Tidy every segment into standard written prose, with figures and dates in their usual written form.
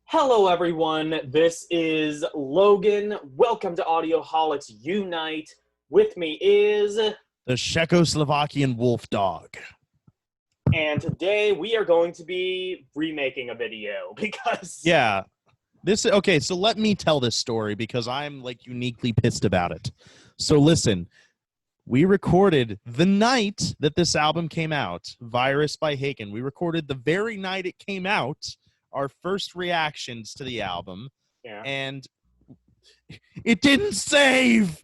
Hello, everyone. This is Logan. Welcome to Audioholics Unite. With me is... the Czechoslovakian wolf dog. And today we are going to be remaking a video because... Yeah. Okay, so let me tell this story because I'm, uniquely pissed about it. So listen, we recorded the night that this album came out, Virus by Haken. We recorded the very night it came out, our first reactions to the album, and it didn't save.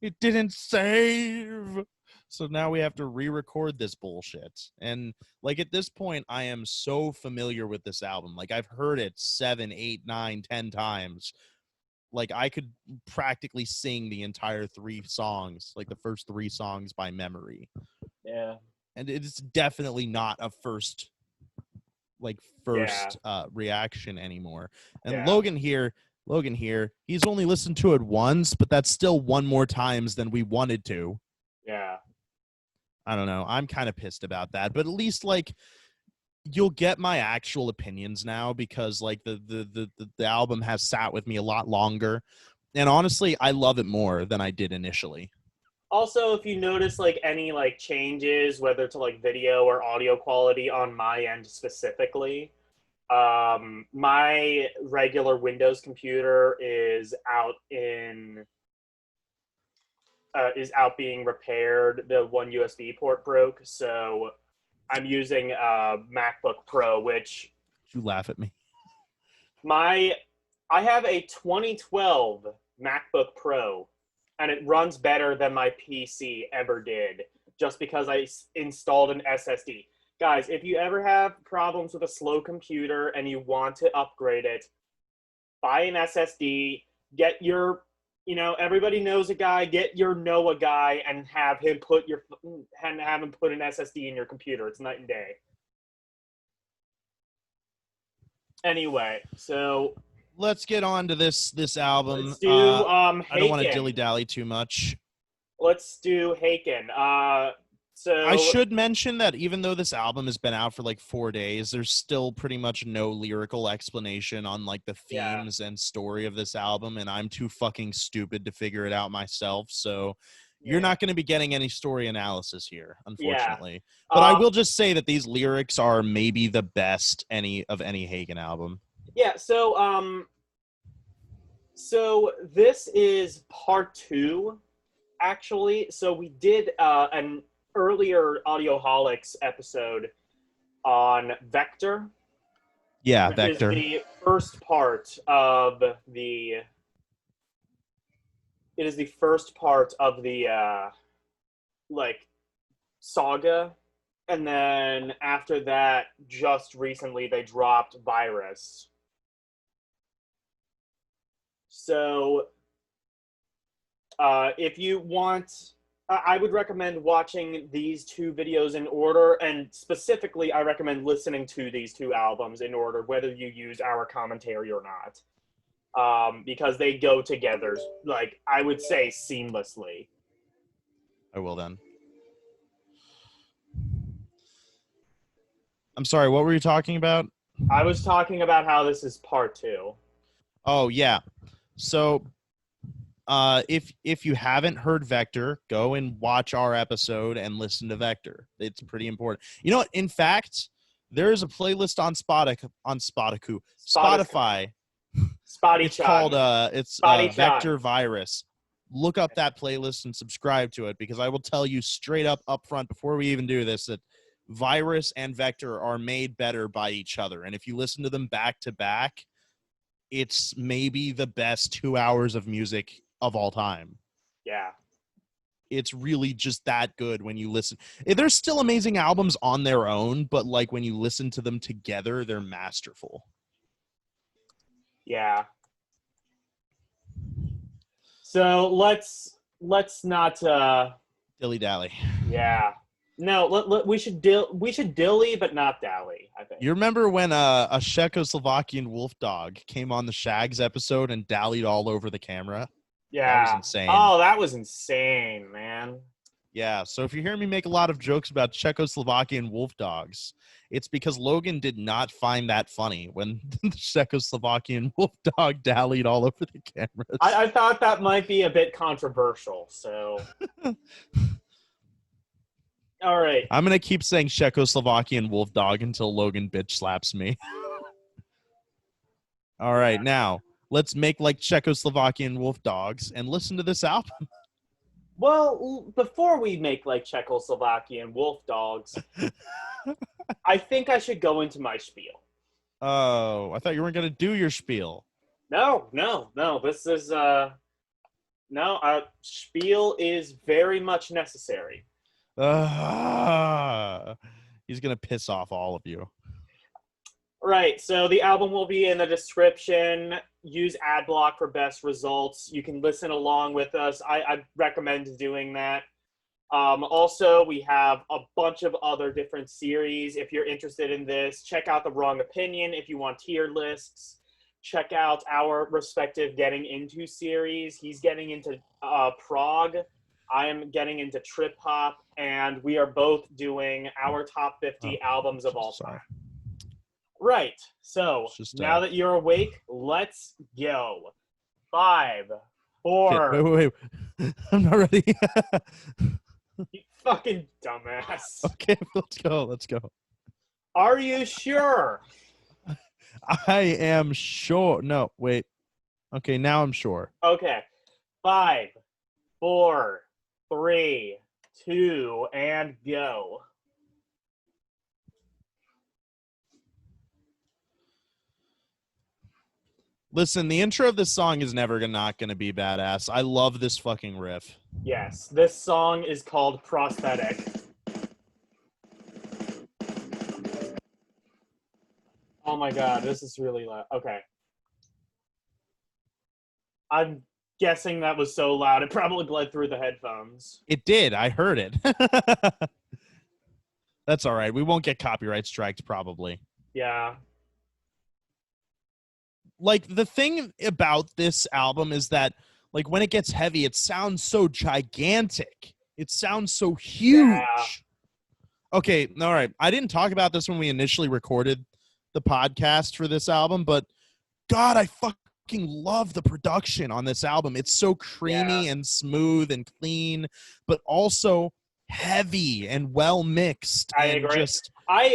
It didn't save. So now we have to re-record this bullshit. And at this point, I am so familiar with this album. I've heard it 7, 8, 9, 10 times. I could practically sing the entire 3 songs, the first 3 songs by memory. Yeah. And it's definitely not a first reaction anymore. And Logan here, he's only listened to it once, but that's still one more times than we wanted to. Yeah. I don't know. I'm kind of pissed about that, but at least you'll get my actual opinions now because the album has sat with me a lot longer, and honestly, I love it more than I did initially. Also, if you notice any changes, whether to video or audio quality on my end specifically, my regular Windows computer is out being repaired. The one USB port broke, so I'm using a MacBook Pro, which... You laugh at me. I have a 2012 MacBook Pro, and it runs better than my PC ever did, just because I installed an SSD. Guys, if you ever have problems with a slow computer and you want to upgrade it, buy an SSD, get your... everybody knows a guy. Get your Noah guy and have him put an SSD in your computer. It's night and day. Anyway, so let's get on to this album. Let's do I don't want to dilly-dally too much. Let's do Haken. So I should mention that even though this album has been out for 4 days, there's still pretty much no lyrical explanation on the themes and story of this album, and I'm too fucking stupid to figure it out myself, so you're not going to be getting any story analysis here, unfortunately. But I will just say that these lyrics are maybe the best of any Haken album. Yeah, so this is part 2, actually. So we did an earlier Audioholics episode on Vector. Yeah, which Vector. Is the first part of the... It is the first part of the, saga. And then after that, just recently, they dropped Virus. So, if you want... I would recommend watching these 2 videos in order, and specifically, I recommend listening to these 2 albums in order, whether you use our commentary or not. Because they go together, I would say, seamlessly. I will then. I'm sorry, what were you talking about? I was talking about how this is part 2. Oh, yeah. So... if you haven't heard Vector, go and watch our episode and listen to Vector. It's pretty important. You know what? In fact, there is a playlist on Spotify. It's called Vector Virus. Look up that playlist and subscribe to it, because I will tell you straight up front before we even do this that Virus and Vector are made better by each other. And if you listen to them back to back, it's maybe the best 2 hours of music of all time. Yeah. It's really just that good when you listen. There's still amazing albums on their own, but when you listen to them together, they're masterful. Yeah. So let's not dilly-dally. Yeah. No, we should dilly but not dally, I think. You remember when a Czechoslovakian wolf dog came on the Shags episode and dallied all over the camera? Yeah. That was insane. Oh, that was insane, man. Yeah, so if you hear me make a lot of jokes about Czechoslovakian wolf dogs, it's because Logan did not find that funny when the Czechoslovakian wolf dog dallied all over the cameras. I thought that might be a bit controversial, so. All right. I'm going to keep saying Czechoslovakian wolf dog until Logan bitch slaps me. All right, now let's make like Czechoslovakian wolf dogs and listen to this album. Well, before we make like Czechoslovakian wolf dogs, I think I should go into my spiel. Oh, I thought you weren't going to do your spiel. No. This is spiel is very much necessary. He's going to piss off all of you. Right, so the album will be in the description. Use AdBlock for best results. You can listen along with us. I recommend doing that. Also, we have a bunch of other different series. If you're interested in this, check out The Wrong Opinion if you want tier lists. Check out our respective Getting Into series. He's getting into prog. I am getting into trip hop. And we are both doing our top 50 albums of all time. Right. So now that you're awake, let's go. 5, 4. Wait. I'm not ready. You fucking dumbass. Okay, let's go. Are you sure? I am sure. No, wait. Okay, now I'm sure. Okay. 5, 4, 3, 2, and go. Listen, the intro of this song is never not going to be badass. I love this fucking riff. Yes, this song is called Prosthetic. Oh my god, this is really loud. Okay. I'm guessing that was so loud, it probably bled through the headphones. It did. I heard it. That's all right. We won't get copyright strikes, probably. Yeah. Like, the thing about this album is that, like, when it gets heavy, it sounds so gigantic. It sounds so huge. Yeah. Okay, all right. I didn't talk about this when we initially recorded the podcast for this album, but God, I fucking love the production on this album. It's so creamy and smooth and clean, but also heavy and well mixed. I agree. I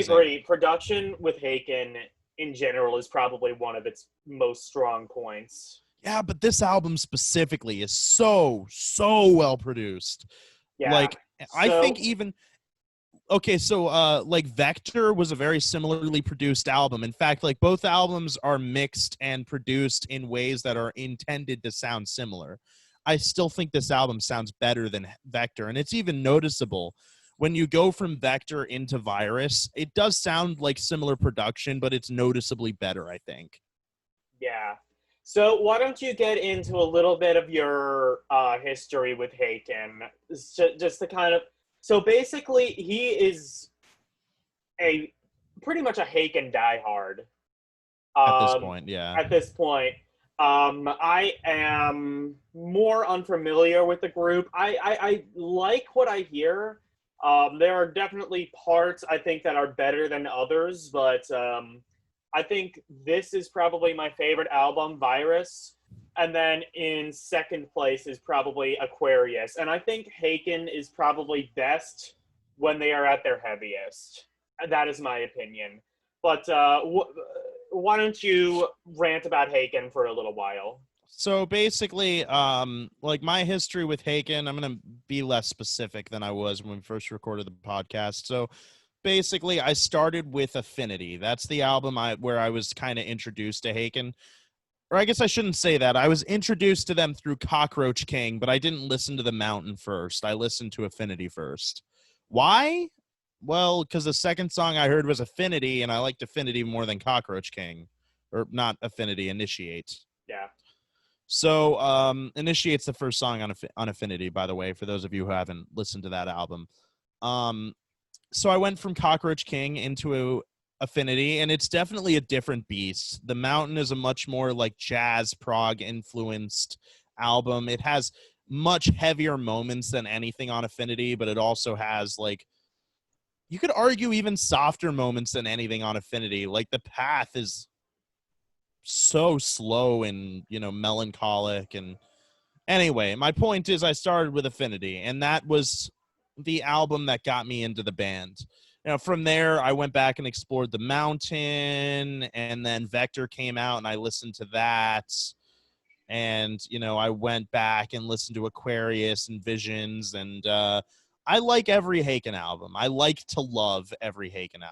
agree. Production with Haken in general is probably one of its most strong points. Yeah, but this album specifically is so well produced. Yeah. Like, I think even like Vector was a very similarly produced album. In fact, like, both albums are mixed and produced in ways that are intended to sound similar. I still think this album sounds better than Vector, and it's even noticeable when you go from Vector into Virus. It does sound like similar production, but it's noticeably better, I think. Yeah. So why don't you get into a little bit of your history with Haken? Just to kind of... So basically, he is pretty much a Haken diehard. At this point, yeah. At this point. I am more unfamiliar with the group. I like what I hear. There are definitely parts I think that are better than others, but I think this is probably my favorite album, Virus. And then in second place is probably Aquarius. And I think Haken is probably best when they are at their heaviest. That is my opinion. But why don't you rant about Haken for a little while? So basically, like, my history with Haken, I'm going to be less specific than I was when we first recorded the podcast. So basically, I started with Affinity. That's the album where I was kind of introduced to Haken. Or I guess I shouldn't say that. I was introduced to them through Cockroach King, but I didn't listen to The Mountain first. I listened to Affinity first. Why? Well, because the second song I heard was Affinity, and I liked Affinity more than Cockroach King. Or not Affinity, Initiate. Yeah. So Initiate's the first song on Affinity, by the way, for those of you who haven't listened to that album. So I went from Cockroach King into Affinity, and it's definitely a different beast. The Mountain is a much more like jazz prog influenced album. It has much heavier moments than anything on Affinity, but it also has, like, you could argue even softer moments than anything on Affinity. Like, the path is so slow and, you know, melancholic. And anyway, my point is I started with Affinity, and that was the album that got me into the band. You know, from there, I went back and explored The Mountain, and then Vector came out, and I listened to that. And, you know, I went back and listened to Aquarius and Visions, and I like every Haken album. I like to love every Haken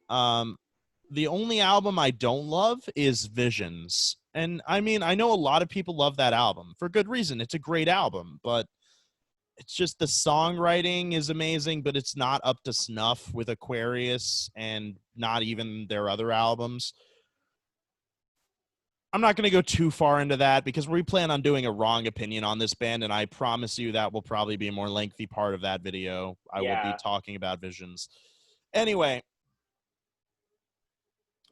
album. The only album I don't love is Visions. And, I mean, I know a lot of people love that album for good reason. It's a great album, but it's just the songwriting is amazing, but it's not up to snuff with Aquarius and not even their other albums. I'm not going to go too far into that because we plan on doing a wrong opinion on this band, and I promise you that will probably be a more lengthy part of that video. I will be talking about Visions. Anyway,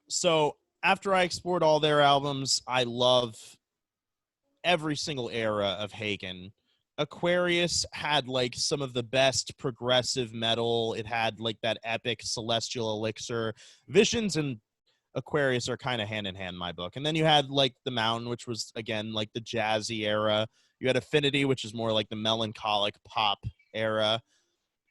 so after I explored all their albums, I love every single era of Haken. Aquarius had, like, some of the best progressive metal. It had, like, that epic Celestial Elixir. Visions and Aquarius are kind of hand in hand in my book. And then you had, like, The Mountain, which was, again, like the jazzy era. You had Affinity, which is more like the melancholic pop era.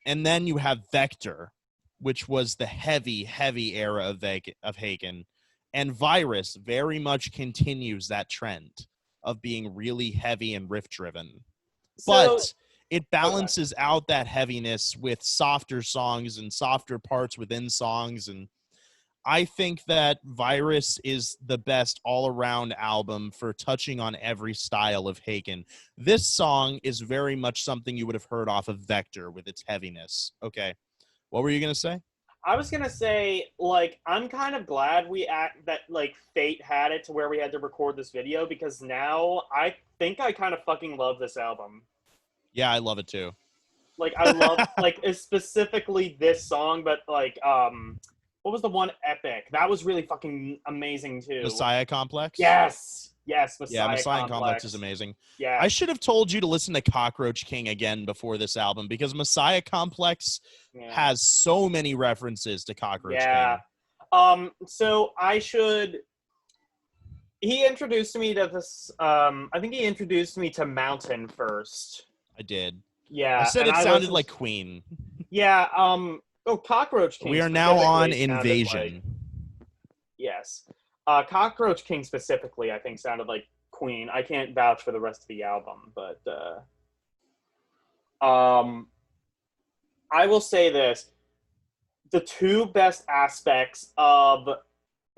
And then you have Vector, which was the heavy, heavy era of Haken. And Virus very much continues that trend of being really heavy and riff-driven. But it balances out that heaviness with softer songs and softer parts within songs. And I think that Virus is the best all-around album for touching on every style of Haken. This song is very much something you would have heard off of Vector with its heaviness. Okay. What were you going to say? I was going to say, like, I'm kind of glad that, like, fate had it to where we had to record this video, because now I think I kind of fucking love this album. Yeah, I love it too. Like, I love, like, specifically this song, but, like, what was the one, Epic? That was really fucking amazing too. Messiah Complex? Yes, Messiah Complex is amazing. Yeah. I should have told you to listen to Cockroach King again before this album, because Messiah Complex has so many references to Cockroach King. So he introduced me to this, I think he introduced me to Mountain first. I did. Yeah. I said it sounded like Queen. Yeah, Cockroach King. We are now on Invasion. Yes. Cockroach King specifically, I think, sounded like Queen. I can't vouch for the rest of the album, but I will say this. The two best aspects of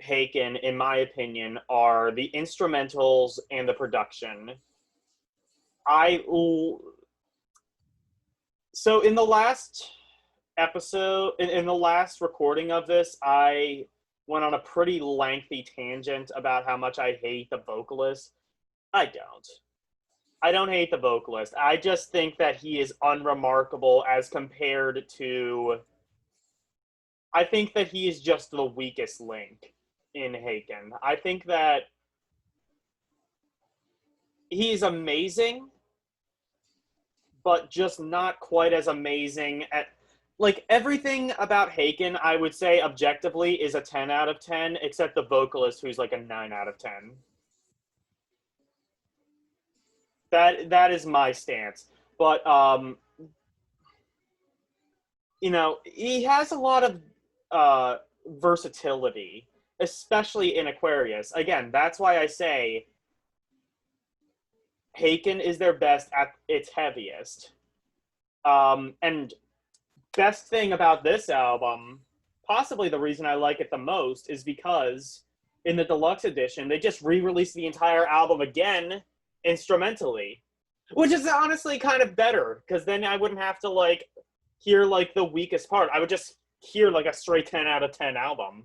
Haken, in my opinion, are the instrumentals and the production. So in the last episode, in the last recording of this, I went on a pretty lengthy tangent about how much I hate the vocalist. I don't hate the vocalist. I just think that he is unremarkable as compared to... I think that he is just the weakest link in Haken. I think that he's amazing, but just not quite as amazing at... Like, everything about Haken, I would say, objectively, is a 10 out of 10, except the vocalist, who's like a 9 out of 10. That is my stance. But, you know, he has a lot of versatility, especially in Aquarius. Again, that's why I say Haken is their best at its heaviest. And best thing about this album, possibly the reason I like it the most, is because in the deluxe edition, they just re-released the entire album again instrumentally, which is honestly kind of better, because then I wouldn't have to, like, hear, like, the weakest part. I would just hear, like, a straight 10 out of 10 album.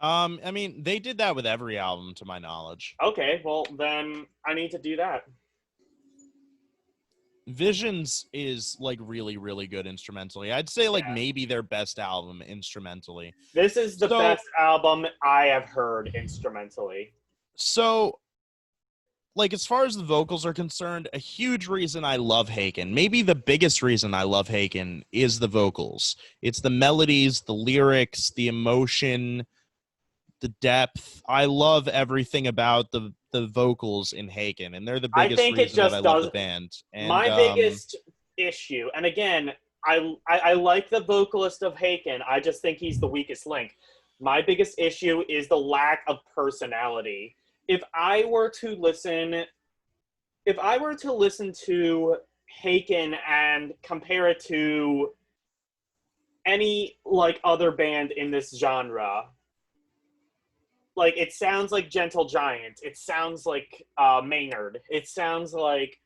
I mean, they did that with every album, to my knowledge. Okay, well, then I need to do that. Visions is, like, really, really good instrumentally. I'd say, like, maybe their best album instrumentally. This is the best album I have heard instrumentally. So, like, as far as the vocals are concerned, a huge reason I love Haken, maybe the biggest reason I love Haken, is the vocals. It's the melodies, the lyrics, the emotion, the depth. I love everything about the vocals in Haken, and they're the I biggest think it reason that I just love does. the band. And My biggest issue, and again, I like the vocalist of Haken. I just think he's the weakest link. My biggest issue is the lack of personality. If I were to listen to Haken and compare it to any like other band in this genre, like it sounds like Gentle Giant, it sounds like Maynard, it sounds like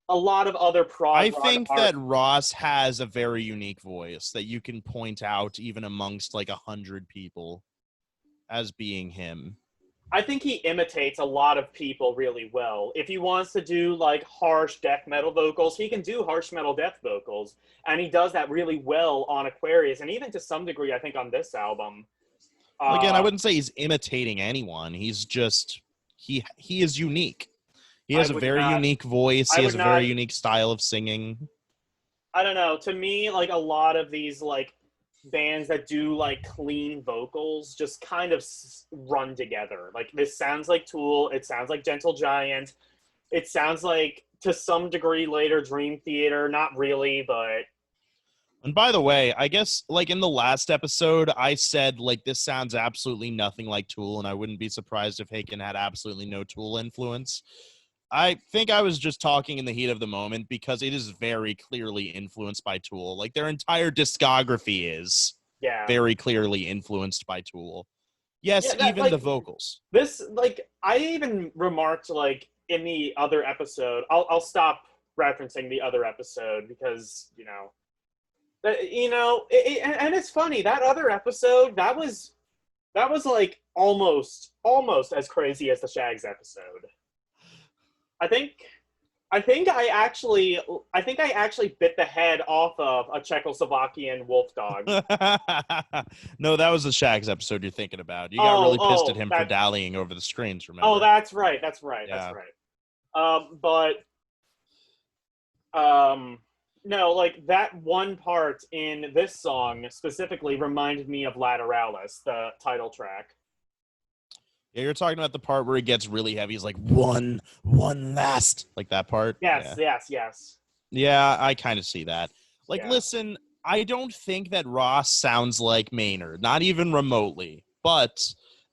a lot of other prog I rock think art. that Ross has a very unique voice that you can point out even amongst like 100 people as being him. I think he imitates a lot of people really well. If he wants to do like harsh death metal vocals, he can do harsh metal death vocals, and he does that really well on Aquarius, and even to some degree, I think on this album. Well, again, I wouldn't say he's imitating anyone. He's just he is unique. He has a very unique voice. He has a very unique style of singing. I don't know. To me, like a lot of these like bands that do like clean vocals just kind of run together. Like this sounds like Tool. It sounds like Gentle Giant. It sounds like to some degree later Dream Theater. Not really, but. And by the way, I guess like in the last episode, I said like this sounds absolutely nothing like Tool, and I wouldn't be surprised if Haken had absolutely no Tool influence. I think I was just talking in the heat of the moment because it is very clearly influenced by Tool. Like their entire discography is very clearly influenced by Tool. Yes, even like, the vocals. This, like, I even remarked, like, in the other episode, I'll stop referencing the other episode because, and it's funny, that other episode, that was like almost as crazy as the Shags episode. I think I actually bit the head off of a Czechoslovakian wolf dog. No, that was the Shags episode you're thinking about. You got really pissed at him for dallying over the screens, remember? Oh, that's right. No, like that one part in this song specifically reminded me of Lateralis, the title track. Yeah, you're talking about the part where it gets really heavy. He's like, one last, like that part. Yes. Yeah, I kind of see that. Like, listen, I don't think that Ross sounds like Maynard, not even remotely, but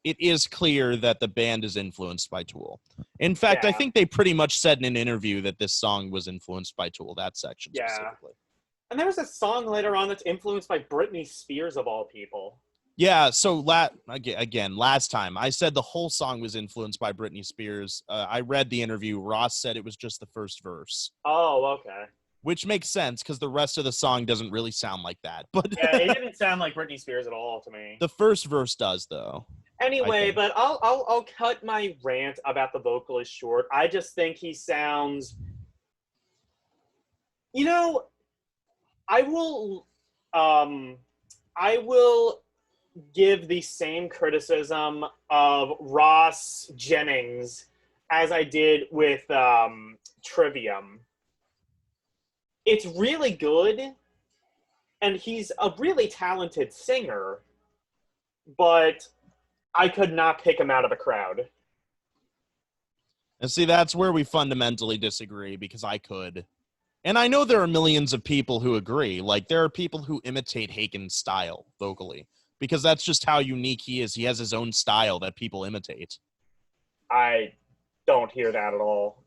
it is clear that the band is influenced by Tool. In fact, I think they pretty much said in an interview that this song was influenced by Tool, that section specifically. And there's a song later on that's influenced by Britney Spears, of all people. Yeah, so again, last time, I said the whole song was influenced by Britney Spears. I read the interview. Ross said it was just the first verse. Oh, okay. Which makes sense, because the rest of the song doesn't really sound like that. But yeah, it didn't sound like Britney Spears at all to me. The first verse does, though. Anyway, but I'll cut my rant about the vocalist short. I just think he sounds... I will give the same criticism of Ross Jennings as I did with Trivium. It's really good, and he's a really talented singer, but I could not pick him out of the crowd. And see, that's where we fundamentally disagree, because I could. And I know there are millions of people who agree. Like, there are people who imitate Haken's style vocally, because that's just how unique he is. He has his own style that people imitate. I don't hear that at all.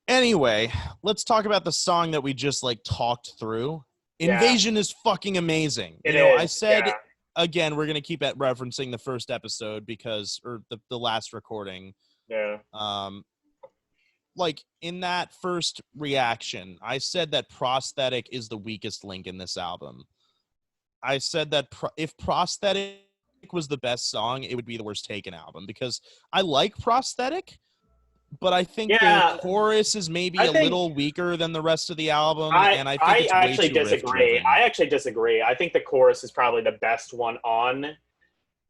Anyway, let's talk about the song that we just, talked through. Invasion is fucking amazing. I said, again, we're going to keep referencing the first episode or the last recording. Yeah. In that first reaction, I said that Prosthetic is the weakest link in this album. I said that if Prosthetic was the best song, it would be the worst Haken album, because I like Prosthetic, but I think the chorus is maybe a little weaker than the rest of the album, and I think it's actually disagree. I actually disagree. I think the chorus is probably the best one on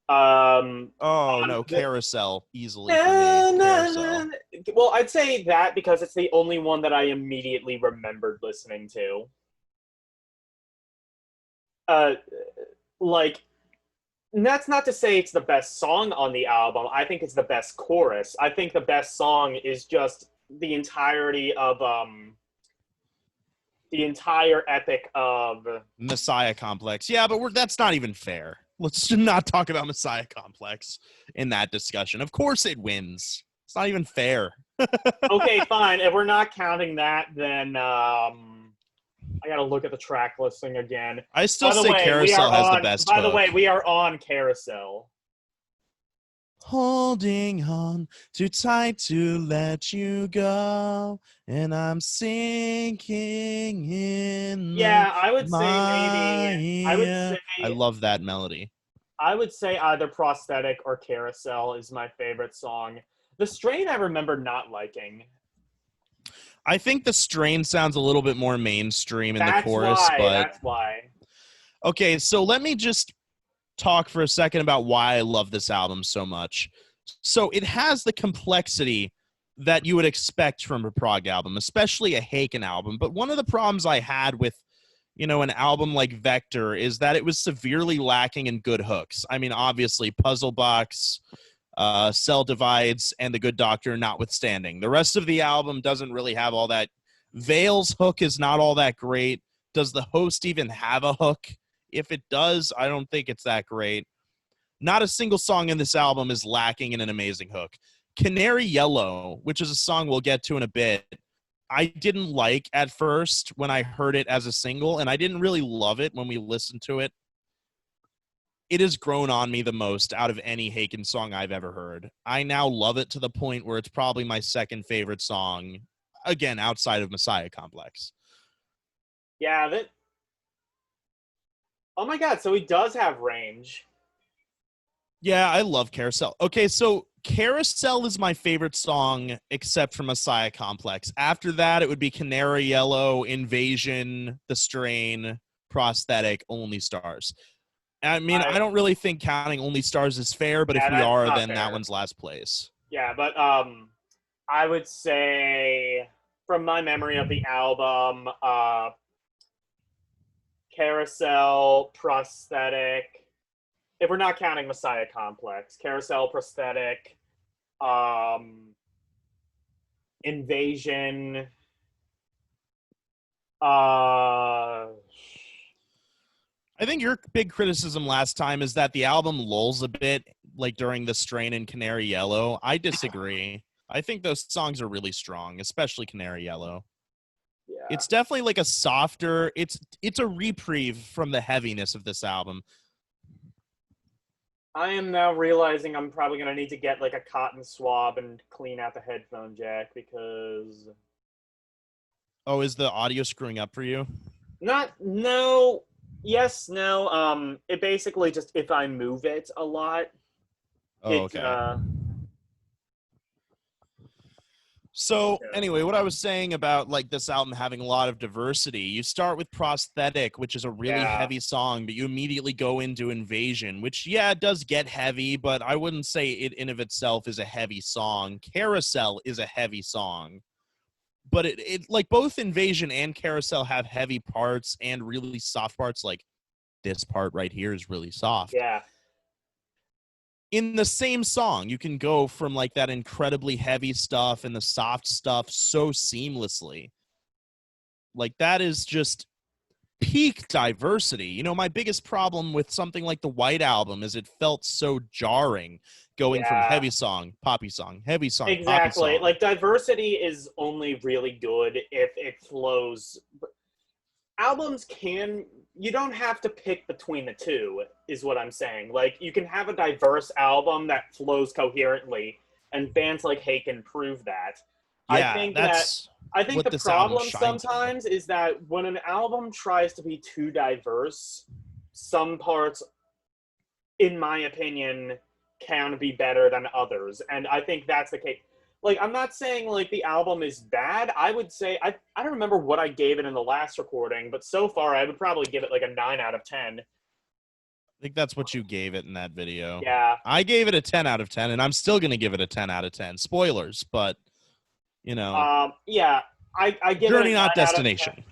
Oh on no, the, Carousel easily for me. Carousel. well, I'd say that because it's the only one that I immediately remembered listening to. Uh, like, that's not to say it's the best song on the album. I think it's the best chorus. I think the best song is just the entirety of the entire epic of. Messiah Complex. Yeah, but that's not even fair. Let's not talk about Messiah Complex in that discussion. Of course it wins. It's not even fair. Okay, fine. If we're not counting that, then I gotta look at the track listing again. I still By the say way, we are Carousel has the on. best By the hook. way, we are on Carousel. Holding on too tight to let you go, and I'm sinking in Yeah, the I would say maybe. Maya. I love that melody. I would say either Prosthetic or Carousel is my favorite song. The Strain I remember not liking. I think the strain sounds a little bit more mainstream in the That's chorus, why. but That's why. okay, so let me just talk for a second about why I love this album so much. So it has the complexity that you would expect from a prog album, especially a Haken album. But one of the problems I had with, an album like Vector is that it was severely lacking in good hooks. I mean, obviously, Puzzle Box, Cell Divides, and The Good Doctor notwithstanding. The rest of the album doesn't really have all that. Vale's hook is not all that great. Does the host even have a hook? If it does, I don't think it's that great. Not a single song in this album is lacking in an amazing hook. Canary Yellow, which is a song we'll get to in a bit, I didn't like at first when I heard it as a single, and I didn't really love it when we listened to it. It has grown on me the most out of any Haken song I've ever heard. I now love it to the point where it's probably my second favorite song, again, outside of Messiah Complex. Yeah, that. Oh my god, so he does have range. Yeah, I love Carousel. Okay, so Carousel is my favorite song except for Messiah Complex. After that, it would be Canary Yellow, Invasion, The Strain, Prosthetic, Only Stars. I mean, I don't really think counting Only Stars is fair, but if Yeah, we that's are, not then that fair. one's last place. Yeah, but I would say from my memory of the album, Carousel, Prosthetic. If we're not counting Messiah Complex, Carousel, Prosthetic, Invasion. I think your big criticism last time is that the album lulls a bit, like during The Strain and Canary Yellow. I disagree. I think those songs are really strong, especially Canary Yellow. Yeah. It's definitely like a softer, it's a reprieve from the heaviness of this album. I am now realizing I'm probably going to need to get like a cotton swab and clean out the headphone jack because. Oh, is the audio screwing up for you? No. Yes, no. It basically just if I move it a lot, Oh, okay. So anyway, what I was saying about like this album having a lot of diversity, you start with Prosthetic, which is a really heavy song, but you immediately go into Invasion, which, yeah, it does get heavy, but I wouldn't say it in of itself is a heavy song. Carousel is a heavy song, but it like both Invasion and Carousel have heavy parts and really soft parts. Like this part right here is really soft. Yeah. In the same song, you can go from like that incredibly heavy stuff and the soft stuff so seamlessly. Like that is just peak diversity. My biggest problem with something like the White Album is it felt so jarring going from heavy song, poppy song, heavy song, Exactly. poppy song. Like diversity is only really good if it flows. Albums you don't have to pick between the two, is what I'm saying. Like, you can have a diverse album that flows coherently, and bands like Haken prove that. Yeah, I think what the this album problem shines on. sometimes is that when an album tries to be too diverse, some parts, in my opinion, can be better than others. And I think that's the case. Like, I'm not saying like the album is bad. I would say I don't remember what I gave it in the last recording, but so far I would probably give it like a 9 out of 10. I think that's what you gave it in that video. Yeah. I gave it a 10 out of 10, and I'm still going to give it a 10 out of 10. Spoilers, but, Yeah. I give it a journey, 9 not out of 10. destination.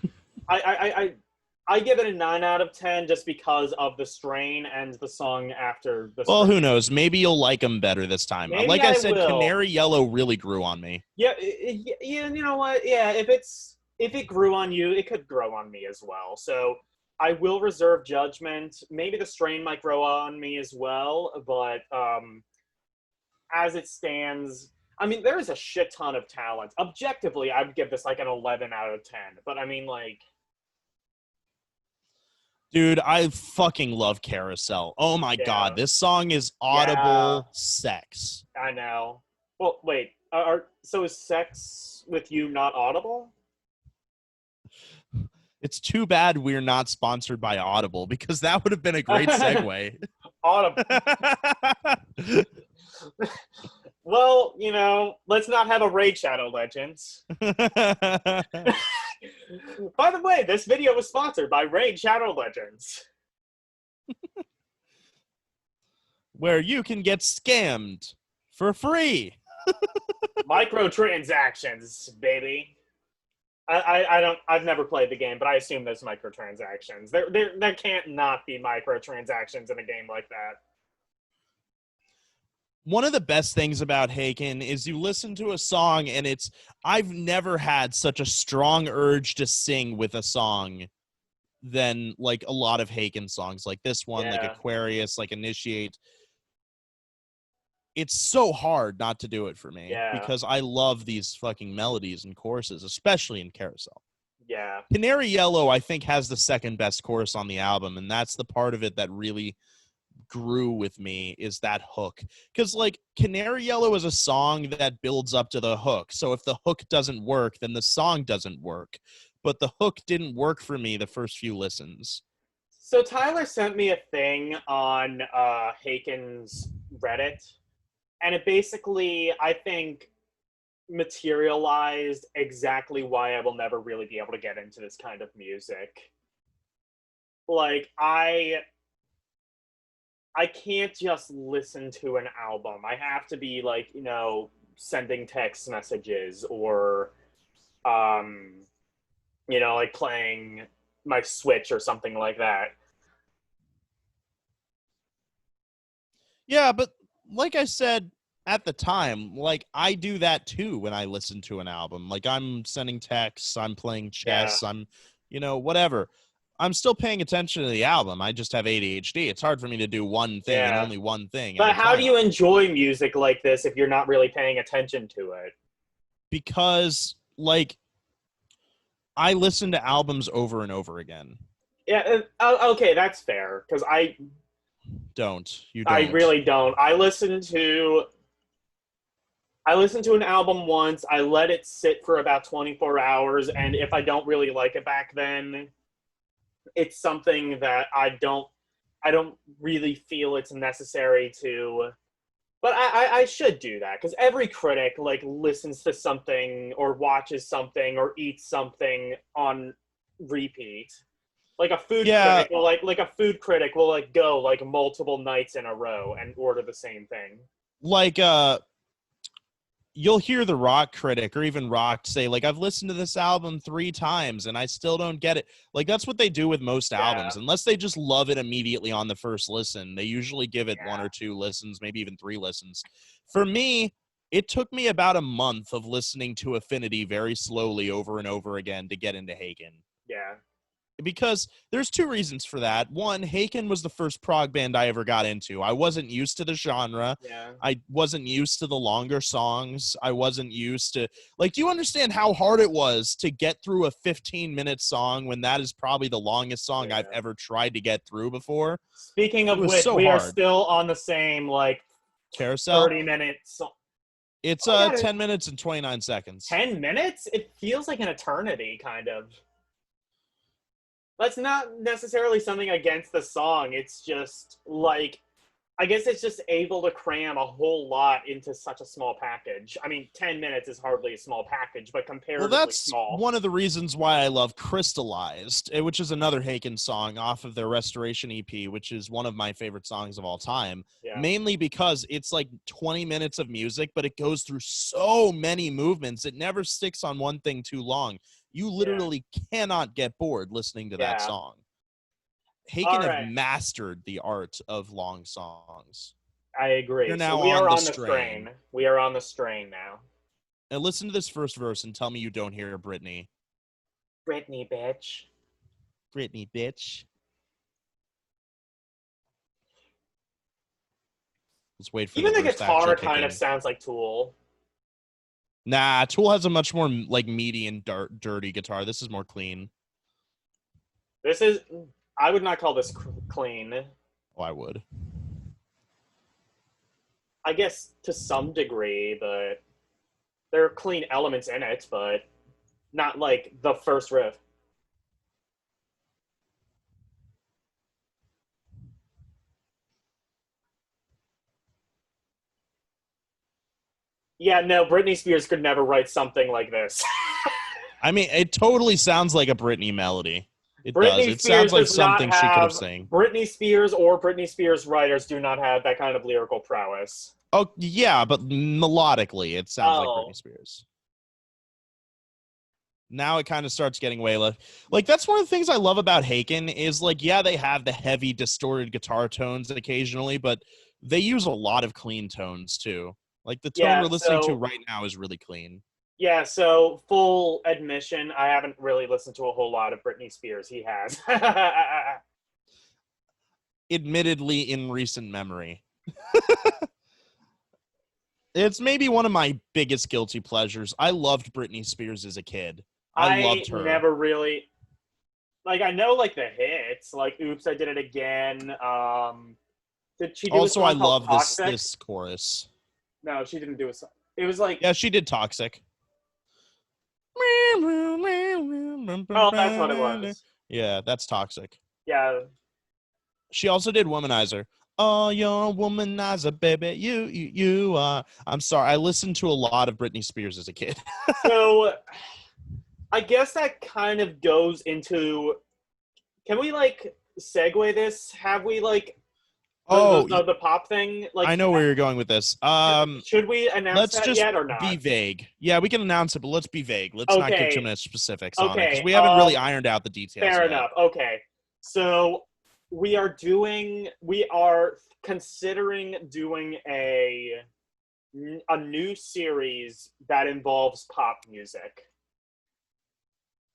I give it a 9 out of 10 just because of the strain and the song after the Well, strain. who knows? Maybe you'll like them better this time. Maybe Like I said, will. Canary Yellow really grew on me. Yeah, you know what? Yeah, if it grew on you, it could grow on me as well. So I will reserve judgment. Maybe the strain might grow on me as well, but as it stands, I mean, there is a shit ton of talent. Objectively, I would give this like an 11 out of 10. But I mean, like, Dude, I fucking love Carousel. Oh my God, this song is audible sex. I know. Well, wait. So is sex with you not audible? It's too bad we're not sponsored by Audible, because that would have been a great segue. Audible. Well, let's not have a Raid Shadow Legends. By the way, this video was sponsored by Raid Shadow Legends. Where you can get scammed for free. Microtransactions, baby. I've never played the game, but I assume there's microtransactions. There can't not be microtransactions in a game like that. One of the best things about Haken is you listen to a song and I've never had such a strong urge to sing with a song than like a lot of Haken songs, like this one, like Aquarius, like Initiate. It's so hard not to do it for me because I love these fucking melodies and choruses, especially in Carousel. Yeah. Canary Yellow, I think, has the second best chorus on the album, and that's the part of it that really grew with me, is that hook. Because like Canary Yellow is a song that builds up to the hook, so if the hook doesn't work, then the song doesn't work. But the hook didn't work for me the first few listens. So Tyler sent me a thing on Haken's Reddit, and it basically, I think, materialized exactly why I will never really be able to get into this kind of music. Like, I can't just listen to an album. I have to be like, sending text messages or, like playing my Switch or something like that. Yeah, but like I said at the time, like I do that too when I listen to an album. Like I'm sending texts, I'm playing chess, I'm, whatever. I'm still paying attention to the album. I just have ADHD. It's hard for me to do one thing and only one thing. But how do you enjoy music like this if you're not really paying attention to it? Because, like, I listen to albums over and over again. Yeah, okay, that's fair. Because I don't. I really don't. I listen to an album once. I let it sit for about 24 hours, and if I don't really like it back then, it's something that I don't really feel it's necessary to, but I should do that, because every critic like listens to something or watches something or eats something on repeat. Like a food critic will go like multiple nights in a row and order the same thing. Like you'll hear the rock critic or even rock say, like, I've listened to this album 3 times and I still don't get it. Like, that's what they do with most albums. Unless they just love it immediately on the first listen, they usually give it 1 or 2 listens, maybe even 3 listens. For me, it took me about a month of listening to Affinity very slowly over and over again to get into Haken. Yeah. Because there's 2 reasons for that. One, Haken was the first prog band I ever got into. I wasn't used to the genre. Yeah. I wasn't used to the longer songs. I wasn't used to... Like, do you understand how hard it was to get through a 15-minute song when that is probably the longest song I've ever tried to get through before? Speaking of which, we are still on the same, like, Carousel? 30-minute song. It's 10 minutes and 29 seconds. 10 minutes? It feels like an eternity, kind of. That's not necessarily something against the song. It's just, like, I guess it's just able to cram a whole lot into such a small package. I mean, 10 minutes is hardly a small package, but Well, comparatively that's small. one of the reasons why I love Crystallized, which is another Haken song off of their Restoration EP, which is one of my favorite songs of all time. Yeah. Mainly because it's like 20 minutes of music, but it goes through so many movements. It never sticks on one thing too long. You literally cannot get bored listening to that Yeah. song. Haken All have right. mastered the art of long songs. I agree. You're So now we on are the on the strain. strain. We are on the strain now. Now listen to this first verse and tell me you don't hear Britney. Britney, bitch. Britney, bitch. Let's wait for Even the the verse to actually guitar kick kind of in. sounds like Tool. Nah, Tool has a much more like meaty and dirty guitar. This is more clean. This is, I would not call this clean. Oh, I would. I guess to some degree, but there are clean elements in it, but not like the first riff. Yeah, no, Britney Spears could never write something like this. I mean, it totally sounds like a Britney melody. It does. Britney It Spears sounds like does not something she could have have, sang. Britney Spears or Britney Spears writers do not have that kind of lyrical prowess. Oh, yeah, but melodically, it sounds like Oh. Britney Spears. Now it kind of starts getting way less. Like, that's one of the things I love about Haken is, like, yeah, they have the heavy, distorted guitar tones occasionally, but they use a lot of clean tones, too. Like, the tone we're listening to right now is really clean. Yeah, so full admission, I haven't really listened to a whole lot of Britney Spears. He has. Admittedly, in recent memory. It's maybe one of my biggest guilty pleasures. I loved Britney Spears as a kid. I loved her. Never really, like, I know like the hits, like "Oops, I Did It Again." Did she do Also, a I song called love Toxic? this chorus. No, she didn't do a song. It was like, Yeah, she did Toxic. oh, that's what it was. Yeah, that's Toxic. Yeah. She also did Womanizer. Oh, you're a womanizer, baby. You are. I'm sorry. I listened to a lot of Britney Spears as a kid. So, I guess that kind of goes into. Can we like segue this? Have we like the pop thing? Like, I know where you're going with this. Should we announce Let's that just yet or not? be vague. Yeah, we can announce it, but let's be vague. Let's not give too many specifics on it because we haven't really ironed out the details. Fair yet. enough. Okay, so we are considering doing a new series that involves pop music.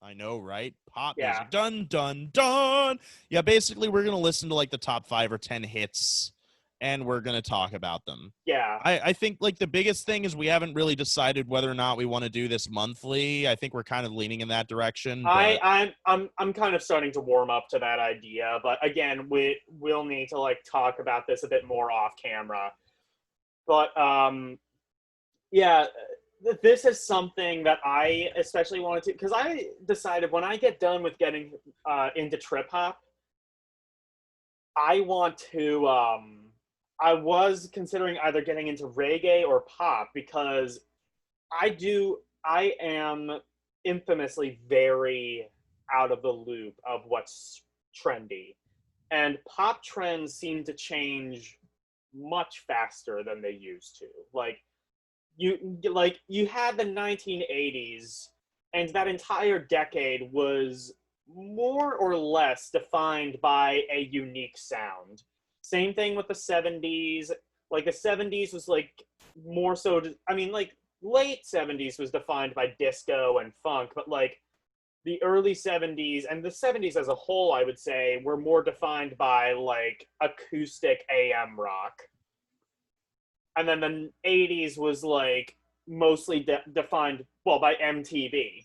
I know, right? Pop Yeah. music. Dun, dun, dun. Yeah, basically, we're going to listen to, like, the top 5 or 10 hits, and we're going to talk about them. Yeah. I think, like, the biggest thing is we haven't really decided whether or not we want to do this monthly. I think we're kind of leaning in that direction. But... I'm kind of starting to warm up to that idea, but again, we'll need to, like, talk about this a bit more off camera. But, yeah... This is something that I especially wanted to, because I decided when I get done with getting into trip hop, I want to, I was considering either getting into reggae or pop because I am infamously very out of the loop of what's trendy. And pop trends seem to change much faster than they used to. You had the 1980s, and that entire decade was more or less defined by a unique sound. Same thing with the 70s. Like, the 70s was, like, more so, I mean, like, late 70s was defined by disco and funk, but, like, the early 70s, and the 70s as a whole, I would say, were more defined by, like, acoustic AM rock. And then the 80s was, like, mostly defined, well, by MTV.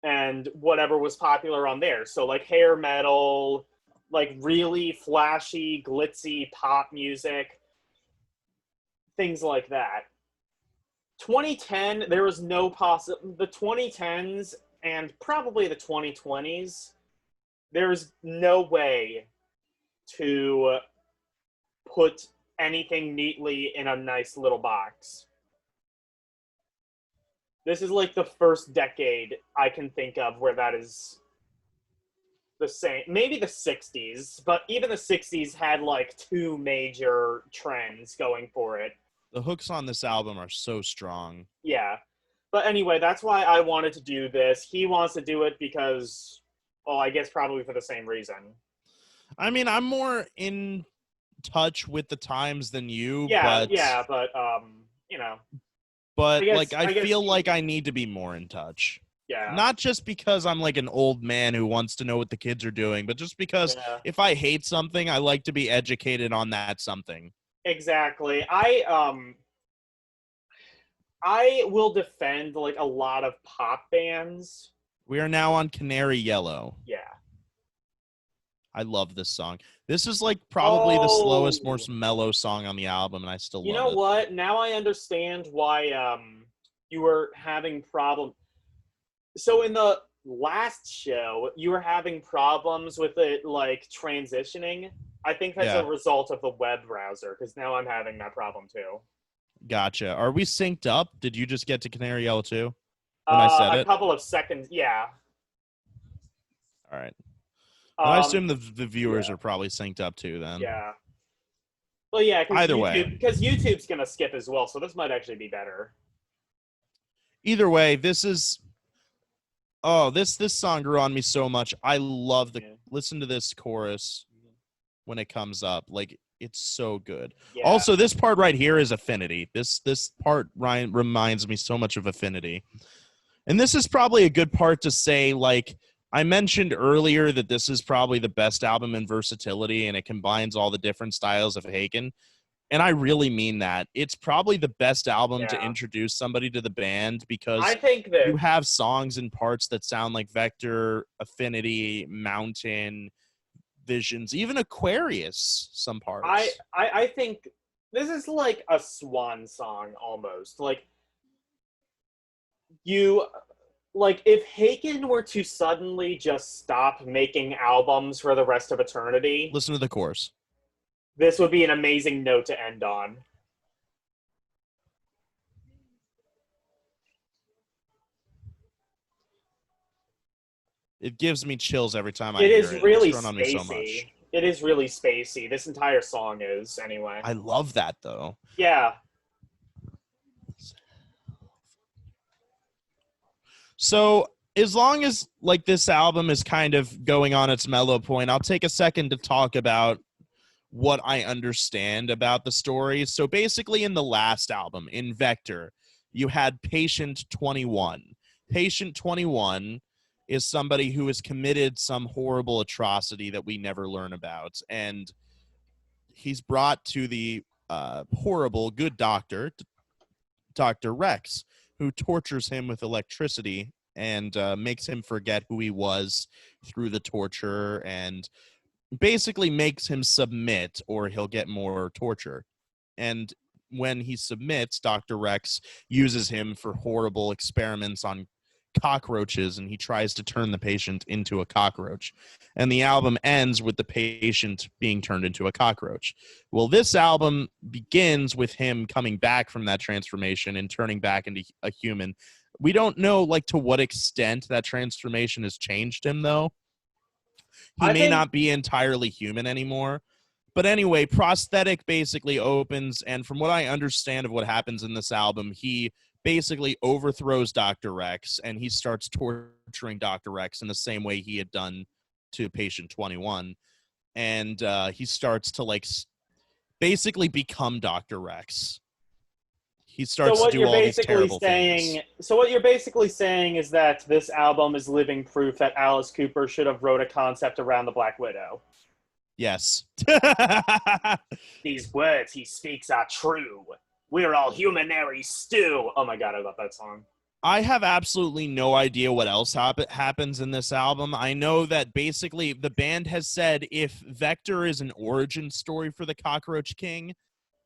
And whatever was popular on there. So, like, hair metal, like, really flashy, glitzy pop music. Things like that. 2010, there was no the 2010s and probably the 2020s, there's no way to put anything neatly in a nice little box. This is like the first decade I can think of where that is the same. Maybe the 60s, but even the 60s had like two major trends going for it. The hooks on this album are so strong. Yeah. But anyway, that's why I wanted to do this. He wants to do it because, well, I guess probably for the same reason. I mean, I'm more in touch with the times than you, Yeah, but you know. but I like I guess feel like I need to be more in touch. Yeah. Not just because I'm like an old man who wants to know what the kids are doing, but just because if I hate something, I like to be educated on that something. Exactly. I will defend like a lot of pop bands. We are now on Canary Yellow. Yeah. I love this song. This is like probably the slowest, most mellow song on the album, and I still love it. You know what? Now I understand why you were having problems. So in the last show, you were having problems with it like transitioning. I think that's a result of the web browser, because now I'm having that problem too. Gotcha. Are we synced up? Did you just get to Canary Yellow too? When I said a couple of seconds, yeah. All right. I assume the viewers are probably synced up too then. Yeah. Well, yeah, either way. Because YouTube's going to skip as well, so this might actually be better. Either way, this is... Oh, this song grew on me so much. I love the... Listen to this chorus when it comes up. Like, it's so good. Yeah. Also, this part right here is Affinity. This part, Ryan, reminds me so much of Affinity. And this is probably a good part to say, like... I mentioned earlier that this is probably the best album in versatility, and it combines all the different styles of Haken. And I really mean that. It's probably the best album to introduce somebody to the band, because I think that you have songs and parts that sound like Vector, Affinity, Mountain, Visions, even Aquarius, some parts. I think this is like a swan song almost. Like, if Haken were to suddenly just stop making albums for the rest of eternity... Listen to the chorus. This would be an amazing note to end on. It gives me chills every time I hear it. It is really on me so much. It is really spacey. This entire song is, anyway. I love that, though. Yeah. So, as long as, like, this album is kind of going on its mellow point, I'll take a second to talk about what I understand about the story. So, basically, in the last album, in Vector, you had Patient 21. Patient 21 is somebody who has committed some horrible atrocity that we never learn about. And he's brought to the horrible good doctor, Dr. Rex, who tortures him with electricity and makes him forget who he was through the torture, and basically makes him submit or he'll get more torture. And when he submits, Dr. Rex uses him for horrible experiments on cockroaches, and he tries to turn the patient into a cockroach. And the album ends with the patient being turned into a cockroach. Well, this album begins with him coming back from that transformation and turning back into a human. We don't know, like, to what extent that transformation has changed him, though. He may not be entirely human anymore. But anyway, Prosthetic basically opens, and from what I understand of what happens in this album, he basically overthrows Dr. Rex, and he starts torturing Dr. Rex in the same way he had done to Patient 21. And he starts to, like, basically become Dr. Rex. He starts to do all these terrible things. So what you're basically saying is that this album is living proof that Alice Cooper should have wrote a concept around the Black Widow. Yes. These words he speaks are true. We're all humanary stew. Oh my god, I love that song. I have absolutely no idea what else happens in this album. I know that basically the band has said if Vector is an origin story for the Cockroach King,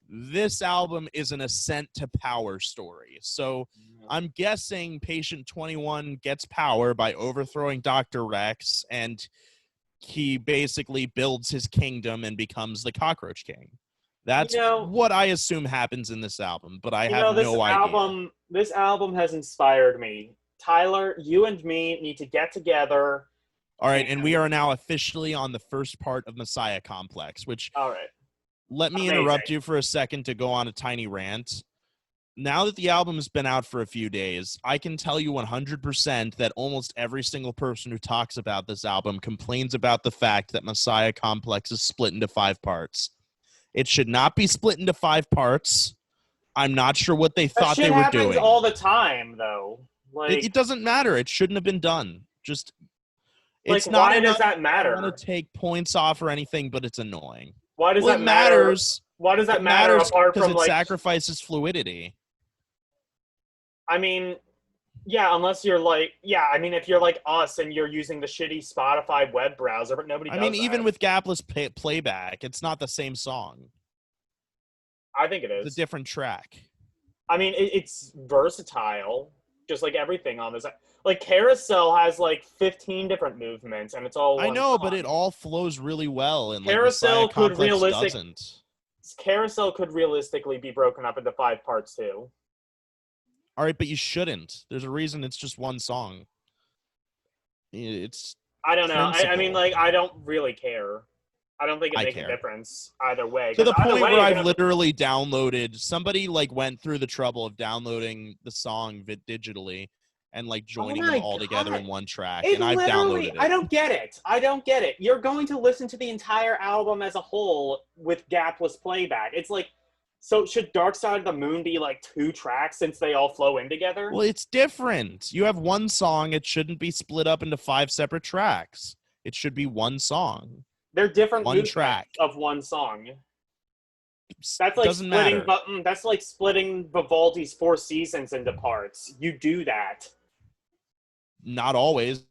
this album is an ascent to power story. So I'm guessing Patient 21 gets power by overthrowing Dr. Rex, and he basically builds his kingdom and becomes the Cockroach King. That's You know, what I assume happens in this album, but I you have know, no idea. this album has inspired me. Tyler, you and me need to get together. All right, and we And are now officially on the first part of Messiah Complex, which all right, let me interrupt amazing. you for a second to go on a tiny rant. Now that the album has been out for a few days, I can tell you 100% that almost every single person who talks about this album complains about the fact that Messiah Complex is split into 5 parts. It should not be split into 5 parts. I'm not sure what they That thought they shit were happens doing. all the time, though. It doesn't matter. It shouldn't have been done. Just, it's not Why does enough. that I don't want matter? to take points off or anything, but it's annoying. Why does Well, it that matter? matters. Why does that It matter matters apart because from it sacrifices fluidity. I mean, yeah, unless you're yeah, I mean, if you're like us and you're using the shitty Spotify web browser, but nobody I mean, does even that. with gapless playback, it's not the same song. I think it It's a is. different track. I mean, it's versatile, just like everything on this. Like Carousel has like 15 different movements, and it's all I one know, but song. it all flows really well, and like Messiah Carousel could Complex realistic. doesn't. Carousel could realistically be broken up into 5 parts too. All right, but you shouldn't. There's a reason it's just one song. It's I don't know. I mean, principle. like, I don't really care. I don't think it I makes a care. difference either way. To Because the either point way, where you're I've gonna. literally downloaded, somebody like went through the trouble of downloading the song digitally and like Oh joining them my all together god! in one track, It and I've literally. downloaded I it. don't get it. I don't get it. You're going to listen to the entire album as a whole with gapless playback. It's like, so should Dark Side of the Moon be like 2 tracks since they all flow in together? Well, it's different. You have one song, it shouldn't be split up into 5 separate tracks. It should be one song, They're different one movements track. of one song. That's like Doesn't splitting. matter. That's like splitting Vivaldi's Four Seasons into parts. You do that. Not always.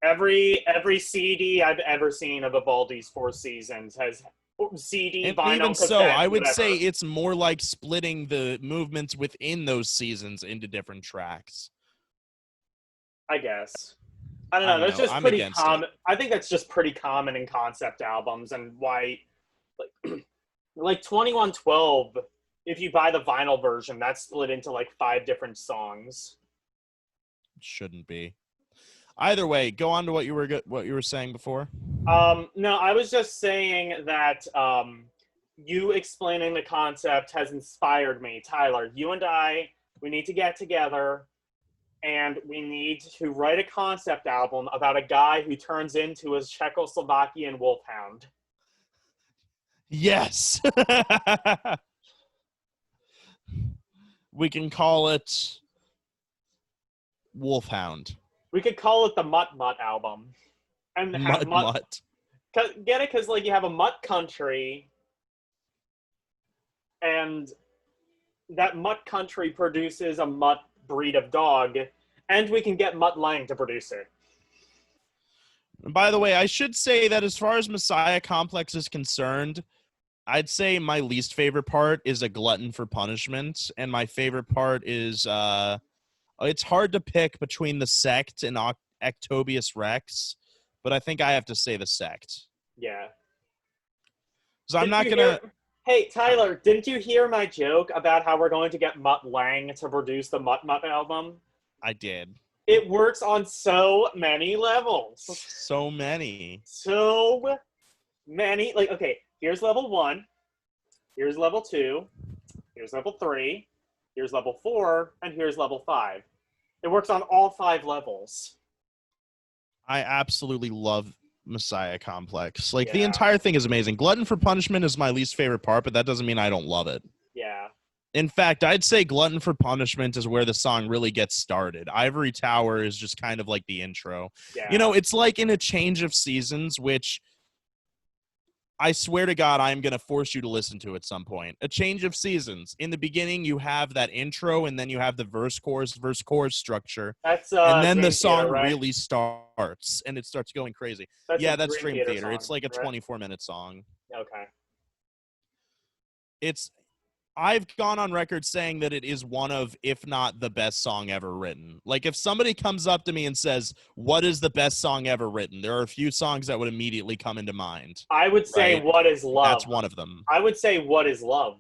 Every CD I've ever seen of Vivaldi's Four Seasons has CD, And even vinyl, so, cassette, I would say whatever. it's more like splitting the movements within those seasons into different tracks. I guess. I don't I know. don't That's know. just I'm pretty against it. common. I think that's just pretty common in concept albums, and why, like, like 2112. If you buy the vinyl version, that's split into like 5 different songs. It shouldn't be. Either way, go on to what you were saying before. No, I was just saying that you explaining the concept has inspired me. Tyler, you and I, we need to get together and we need to write a concept album about a guy who turns into a Czechoslovakian wolfhound. Yes. We can call it Wolfhound. We could call it the Mutt Mutt album. And have Mutt Mutt. Mutt. Get it? Because, like, you have a Mutt country, and that Mutt country produces a Mutt breed of dog, and we can get Mutt Lang to produce it. By the way, I should say that as far as Messiah Complex is concerned, I'd say my least favorite part is A Glutton for Punishment, and my favorite part is it's hard to pick between the Sect and Ectobius Rex, but I think I have to say the Sect. Yeah. So I'm not gonna. Hey, Tyler, didn't you hear my joke about how we're going to get Mutt Lang to produce the Mutt Mutt album? I did. It works on so many levels. So many. So many. Like, okay, here's level 1. Here's level 2. Here's level 3. Here's level 4. And here's level 5. It works on all 5 levels. I absolutely love Messiah Complex. Like, the Yeah. entire thing is amazing. Glutton for Punishment is my least favorite part, but that doesn't mean I don't love it. Yeah. In fact, I'd say Glutton for Punishment is where the song really gets started. Ivory Tower is just kind of like the intro. Yeah. You know, it's like in A Change of Seasons, which I swear to God, I'm going to force you to listen to at some point. A Change of Seasons. In the beginning, you have that intro, and then you have the verse, chorus structure. That's and then Dream the song Theater, right? really starts, and it starts going crazy. That's That's Dream Theater. Song, It's like a right? 24-minute song. Okay. It's I've gone on record saying that it is one of, if not the best song ever written. Like, if somebody comes up to me and says, what is the best song ever written? There are a few songs that would immediately come into mind. I would say right? What Is Love. That's one of them. I would say What Is Love.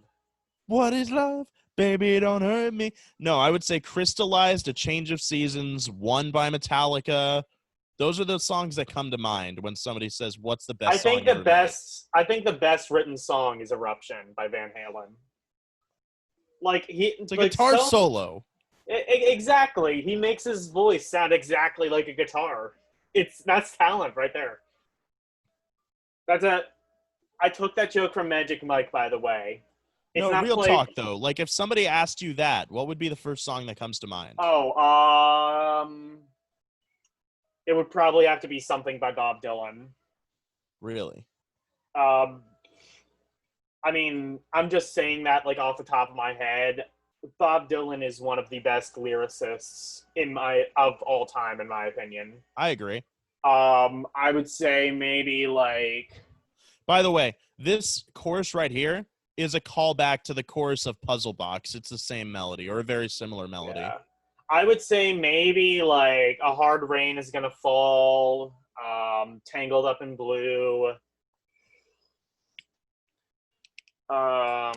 What is love? Baby, don't hurt me. No, I would say Crystallized, A Change of Seasons, One by Metallica. Those are the songs that come to mind when somebody says, what's the best song ever made? I think the best written song is Eruption by Van Halen. It's a guitar solo. Exactly. He makes his voice sound exactly like a guitar. That's talent right there. I took that joke from Magic Mike, by the way. No, real talk though. Like, if somebody asked you that, what would be the first song that comes to mind? It would probably have to be something by Bob Dylan. Really? I mean, I'm just saying that like off the top of my head. Bob Dylan is one of the best lyricists of all time, in my opinion. I agree. I would say maybe like. By the way, this chorus right here is a callback to the chorus of Puzzle Box. It's the same melody, or a very similar melody. Yeah. I would say maybe like A Hard Rain Is Gonna Fall, Tangled Up in Blue. I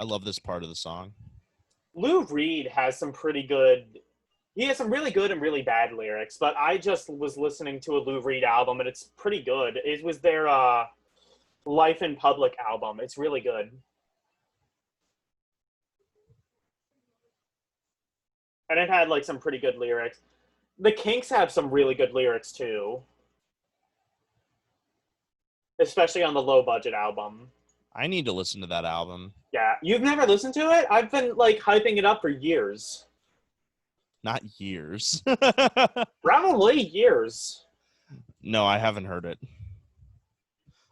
love this part of the song. Lou Reed has some pretty good. He has some really good and really bad lyrics, but I just was listening to a Lou Reed album and it's pretty good. It was their Life in Public album. It's really good. And it had like some pretty good lyrics. The Kinks have some really good lyrics too. Especially on the Low Budget album. I need to listen to that album. Yeah. You've never listened to it? I've been like hyping it up for years. Not years. Probably years. No, I haven't heard it.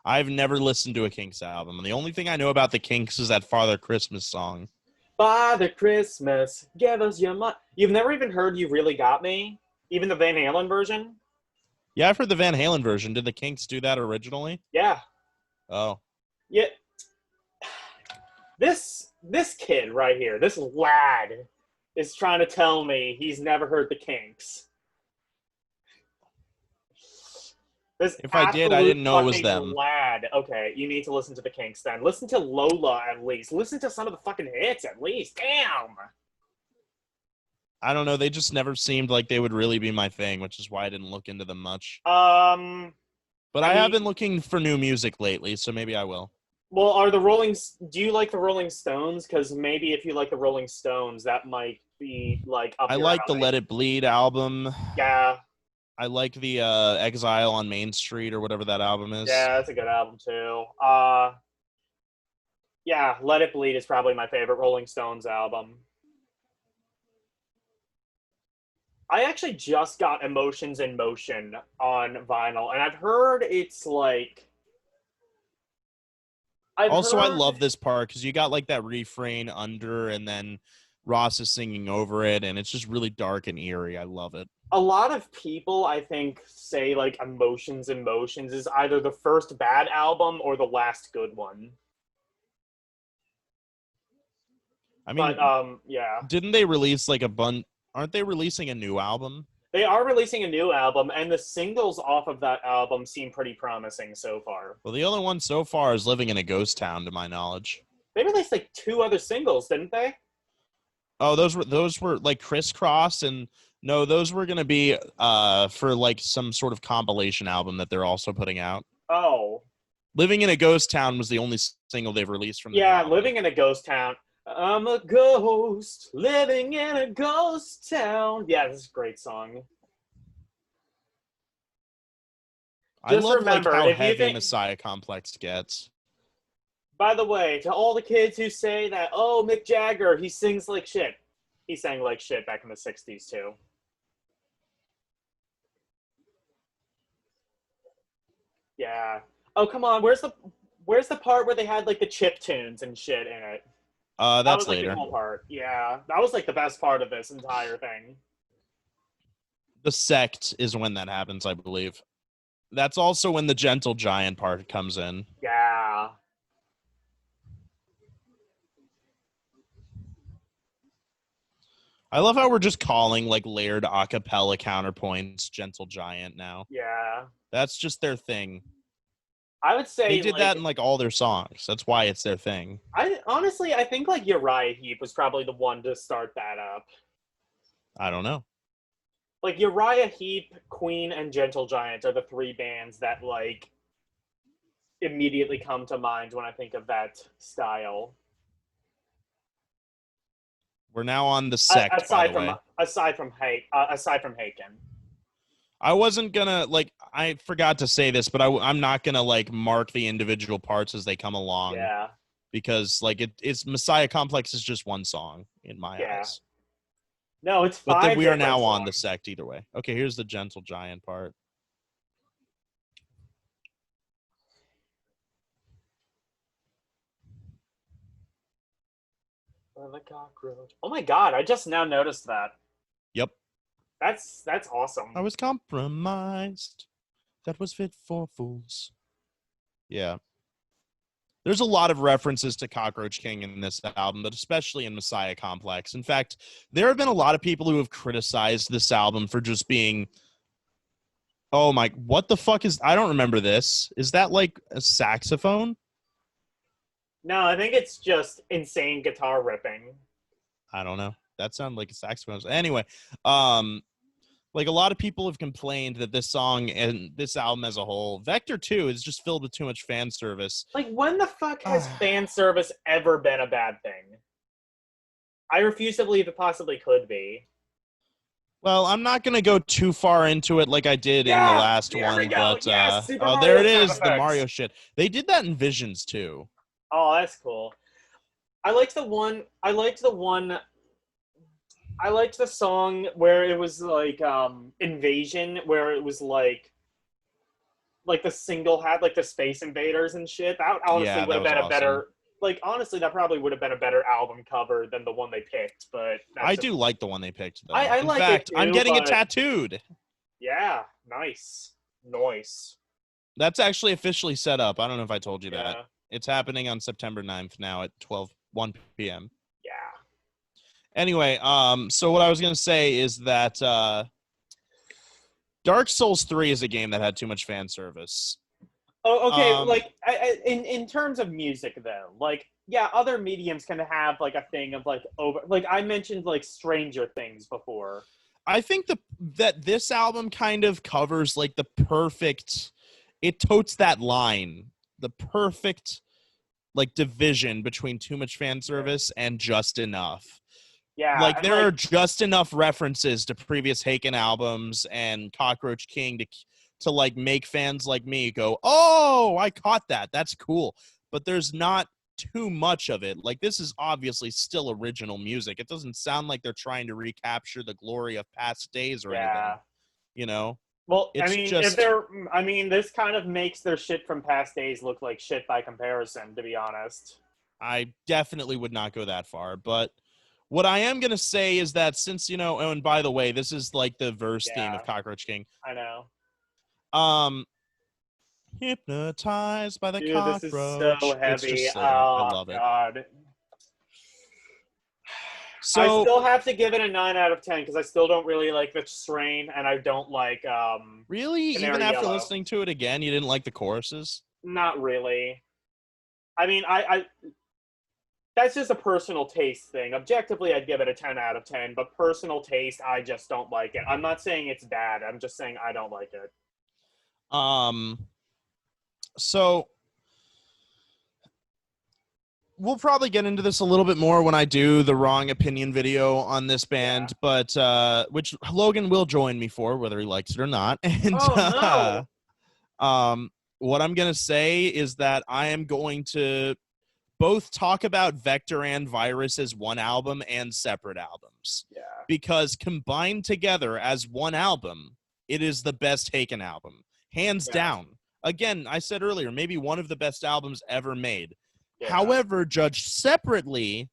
I've never listened to a Kinks album. The only thing I know about the Kinks is that Father Christmas song. Father Christmas, give us your money. You've never even heard You Really Got Me? Even the Van Halen version? Yeah, I've heard the Van Halen version. Did the Kinks do that originally? Yeah. Oh. Yeah. This kid right here, this lad, is trying to tell me he's never heard the Kinks. If I did, I didn't know it was them. Lad. Okay, you need to listen to the Kinks then. Listen to Lola at least. Listen to some of the fucking hits at least. Damn. I don't know. They just never seemed like they would really be my thing, which is why I didn't look into them much. But I have been looking for new music lately, so maybe I will. Well, do you like the Rolling Stones? Because maybe if you like the Rolling Stones, that might be like up I like the Let It Bleed album. Yeah. I like the Exile on Main Street or whatever that album is. Yeah, that's a good album too. Yeah, Let It Bleed is probably my favorite Rolling Stones album. I actually just got Emotions in Motion on vinyl, and I've heard it's like... I love this part because you got like that refrain under and then Ross is singing over it, and it's just really dark and eerie. I love it. A lot of people, I think, say like Emotions in Motions is either the first bad album or the last good one. I mean, but, yeah. Didn't they release like aren't they releasing a new album? They are releasing a new album, and the singles off of that album seem pretty promising so far. Well, the only one so far is Living in a Ghost Town, to my knowledge. They released like 2 other singles, didn't they? Oh, those were like Crisscross, and no, those were going to be for like some sort of compilation album that they're also putting out. Oh. Living in a Ghost Town was the only single they've released from the album. Living in a Ghost Town. I'm a ghost living in a ghost town. Yeah, this is a great song. I love how heavy Messiah Complex gets. By the way, to all the kids who say that, oh, Mick Jagger, he sings like shit. He sang like shit back in the 60s, too. Yeah. Oh, come on. Where's the part where they had like the chip tunes and shit in it? That's that was, like, later. The cool part. Yeah, that was like the best part of this entire thing. The Sect is when that happens, I believe. That's also when the Gentle Giant part comes in. Yeah. I love how we're just calling like layered a cappella counterpoints Gentle Giant now. Yeah. That's just their thing. I would say They did that in like all their songs. That's why it's their thing. I think like Uriah Heep was probably the one to start that up. I don't know. Like Uriah Heep, Queen, and Gentle Giant are the three bands that like immediately come to mind when I think of that style. We're now on the sect, by the way. Aside from Haken. I wasn't gonna like. I forgot to say this, but I'm not gonna like mark the individual parts as they come along. Yeah. Because like it's Messiah Complex is just one song in my eyes. No, it's but five. We are now on the sect either way. Okay, here's the Gentle Giant part. The cockroach. Oh my god! I just now noticed that. Yep. That's awesome. I was compromised. That was fit for fools. Yeah. There's a lot of references to Cockroach King in this album, but especially in Messiah Complex. In fact, there have been a lot of people who have criticized this album for just being, oh my, what the fuck is, I don't remember this. Is that like a saxophone? No, I think it's just insane guitar ripping. I don't know. That sounded like a saxophone. Anyway, like a lot of people have complained that this song and this album as a whole, Vector 2, is just filled with too much fan service. Like, when the fuck has fan service ever been a bad thing? I refuse to believe it possibly could be. Well, I'm not going to go too far into it like I did in the last one, but yes, oh, there it is, the Mario shit. They did that in Visions too. Oh, that's cool. I liked the song where it was like Invasion, where it was like the single had like the Space Invaders and shit. That honestly would have been a better, like, honestly, that probably would have been a better album cover than the one they picked. But I do like the one they picked, though. I in like fact, it too, I'm getting it tattooed. Yeah, nice. That's actually officially set up. I don't know if I told you that. It's happening on September 9th now at 1 p.m. Yeah. Anyway, so what I was going to say is that Dark Souls 3 is a game that had too much fan service. Oh, okay. Like, in terms of music, though, like, yeah, other mediums can have like a thing of like over. Like I mentioned, like Stranger Things before. I think that this album kind of covers like the perfect. It totes that line, the perfect like division between too much fan service and just enough. Yeah, like there are just enough references to previous Haken albums and Cockroach King to like make fans like me go, oh, I caught that. That's cool. But there's not too much of it. Like, this is obviously still original music. It doesn't sound like they're trying to recapture the glory of past days or anything. You know? Well, I mean, this kind of makes their shit from past days look like shit by comparison, to be honest. I definitely would not go that far, but what I am going to say is that since, you know, oh, and by the way, this is like the verse theme of Cockroach King. I know. Hypnotized by the cockroach. This is so heavy. It's just I love it. God. So, I still have to give it a 9 out of 10 because I still don't really like the strain, and I don't like really? Even after listening to it again, you didn't like the choruses? Not really. I mean, I that's just a personal taste thing. Objectively, I'd give it a 10 out of 10, but personal taste, I just don't like it. I'm not saying it's bad. I'm just saying I don't like it. So we'll probably get into this a little bit more when I do the wrong opinion video on this band, but which Logan will join me for, whether he likes it or not. And what I'm going to say is that I am going to both talk about Vector and Virus as one album and separate albums. Yeah. Because combined together as one album, it is the best Haken album. Hands down. Again, I said earlier, maybe one of the best albums ever made. Yeah. However, judged separately,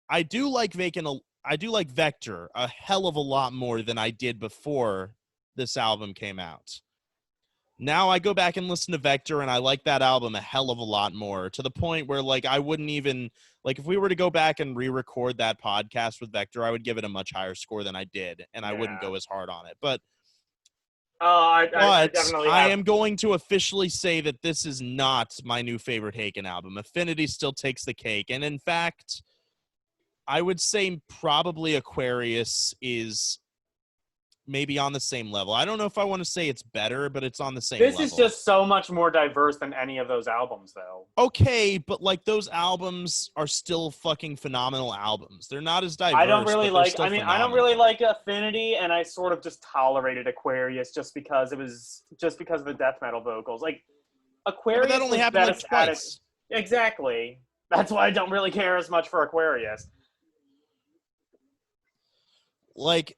I do like Vector a hell of a lot more than I did before this album came out. Now I go back and listen to Vector, and I like that album a hell of a lot more, to the point where, like, I wouldn't even, like, if we were to go back and re-record that podcast with Vector, I would give it a much higher score than I did, and I wouldn't go as hard on it. But I definitely I have. am going to officially say that this is not my new favorite Haken album. Affinity still takes the cake, and in fact, I would say probably Aquarius is maybe on the same level. I don't know if I want to say it's better, but it's on the same This level. is just so much more diverse than any of those albums, though. Okay, but like those albums are still fucking phenomenal albums. They're not as diverse. I don't really like. I mean, phenomenal. I don't really like Affinity, and I sort of just tolerated Aquarius just because of the death metal vocals. Like Aquarius, but that only happened like twice. Exactly. That's why I don't really care as much for Aquarius. Like,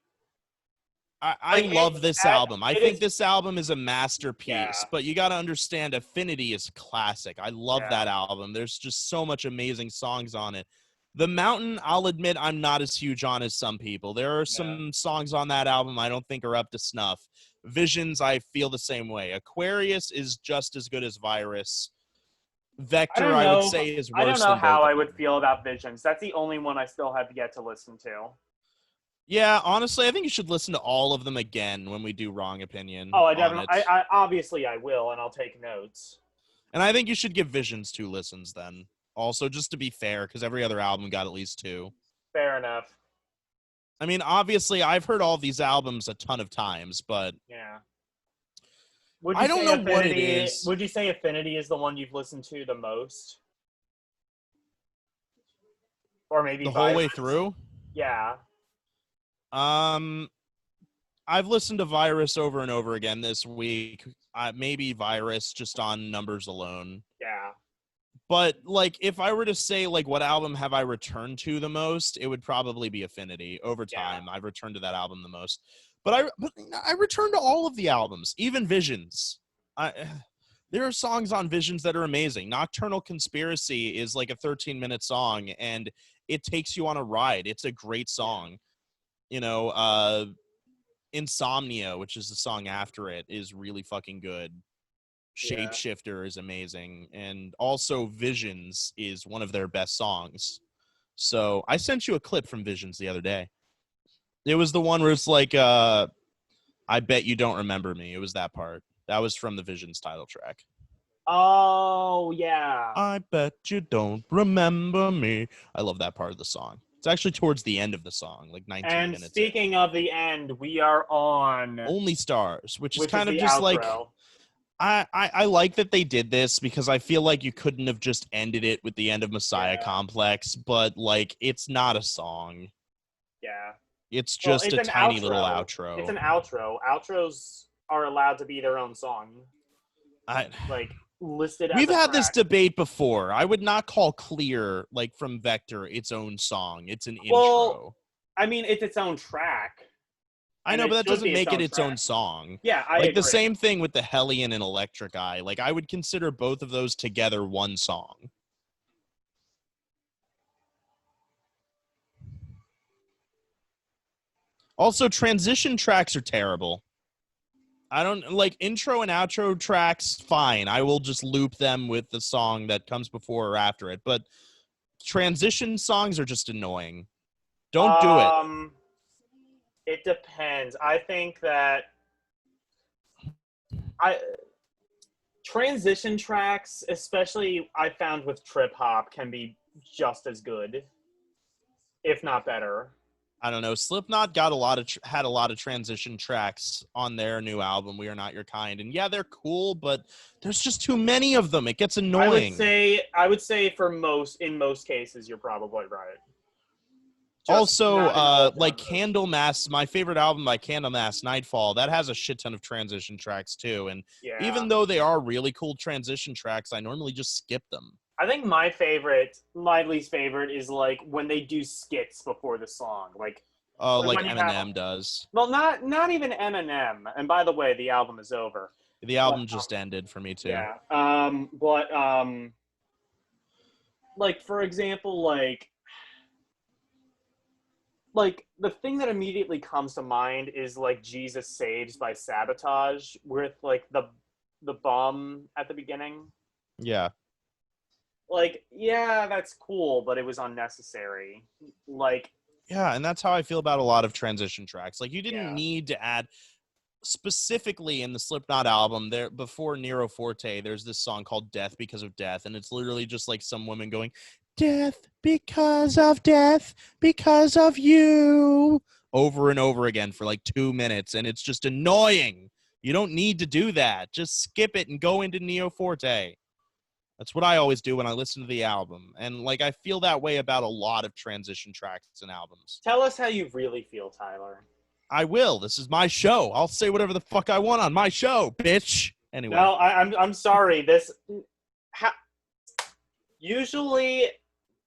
I love this album. I think this album is a masterpiece, but you got to understand Affinity is classic. I love that album. There's just so much amazing songs on it. The Mountain, I'll admit I'm not as huge on as some people. There are some songs on that album I don't think are up to snuff. Visions, I feel the same way. Aquarius is just as good as Virus. Vector, I would say, is worse. I don't know how I would feel about Visions. That's the only one I still have yet to listen to. Yeah, honestly, I think you should listen to all of them again when we do Wrong Opinion. Oh, I definitely. I obviously I will, and I'll take notes. And I think you should give Visions 2 listens then. Also, just to be fair, because every other album got at least 2. Fair enough. I mean, obviously, I've heard all these albums a ton of times, but yeah. I don't know what it is. Would you say Affinity is the one you've listened to the most? Or maybe the whole way through? Yeah. I've listened to Virus over and over again this week. Maybe Virus just on numbers alone. Yeah. But, like, if I were to say, like, what album have I returned to the most, it would probably be Affinity. Over time, I've returned to that album the most. But I return to all of the albums, even Visions. There are songs on Visions that are amazing. Nocturnal Conspiracy is like a 13-minute song, and it takes you on a ride. It's a great song. You know, Insomnia, which is the song after it, is really fucking good. Shapeshifter is amazing. And also Visions is one of their best songs. So I sent you a clip from Visions the other day. It was the one where it's like, I bet you don't remember me. It was that part. That was from the Visions title track. Oh, yeah. I bet you don't remember me. I love that part of the song. It's actually towards the end of the song, like 19 minutes. And speaking of the end, we are on Only Stars, which is kind of just outro. Like I like that they did this, because I feel like you couldn't have just ended it with the end of Messiah Complex, but like it's not a song. Yeah. It's just a tiny little outro. It's an outro. Outros are allowed to be their own song. Listed as We've had track. this debate before. I would not call Clear, like from Vector, its own song. It's an intro. I mean, it's its own track. I know, but that doesn't make it its own song. Yeah, I agree. The same thing with the Hellion and Electric Eye. Like, I would consider both of those together one song. Also, transition tracks are terrible. I don't like intro and outro tracks. Fine, I will just loop them with the song that comes before or after it. But transition songs are just annoying. Don't do it. It depends. I think that transition tracks, especially I found with trip hop, can be just as good, if not better. I don't know. Slipknot got had a lot of transition tracks on their new album, We Are Not Your Kind. And yeah, they're cool, but there's just too many of them. It gets annoying. I would say in most cases, you're probably right. Also, like Candlemass, my favorite album by Candlemass, Nightfall, that has a shit ton of transition tracks too. And even though they are really cool transition tracks, I normally just skip them. I think my least favorite is like when they do skits before the song, like Eminem does. Well, not even Eminem. And by the way, the album is over. The album just ended for me too. Yeah. Like for example, like the thing that immediately comes to mind is like Jesus Saves by Sabotage, with like the bomb at the beginning. Yeah. Like, yeah, that's cool, but it was unnecessary. Like, Yeah, and that's how I feel about a lot of transition tracks. Like, you didn't yeah. need to add, specifically in the Slipknot album, there before Nero Forte, there's this song called Death Because of Death, and it's literally just like some woman going, death because of you, over and over again for like 2 minutes, and it's just annoying. You don't need to do that. Just skip it and go into Neo Forte. That's what I always do when I listen to the album. And, like, I feel that way about a lot of transition tracks and albums. Tell us how you really feel, Tyler. I will. This is my show. I'll say whatever the fuck I want on my show, bitch. Anyway. No, I'm sorry. Usually,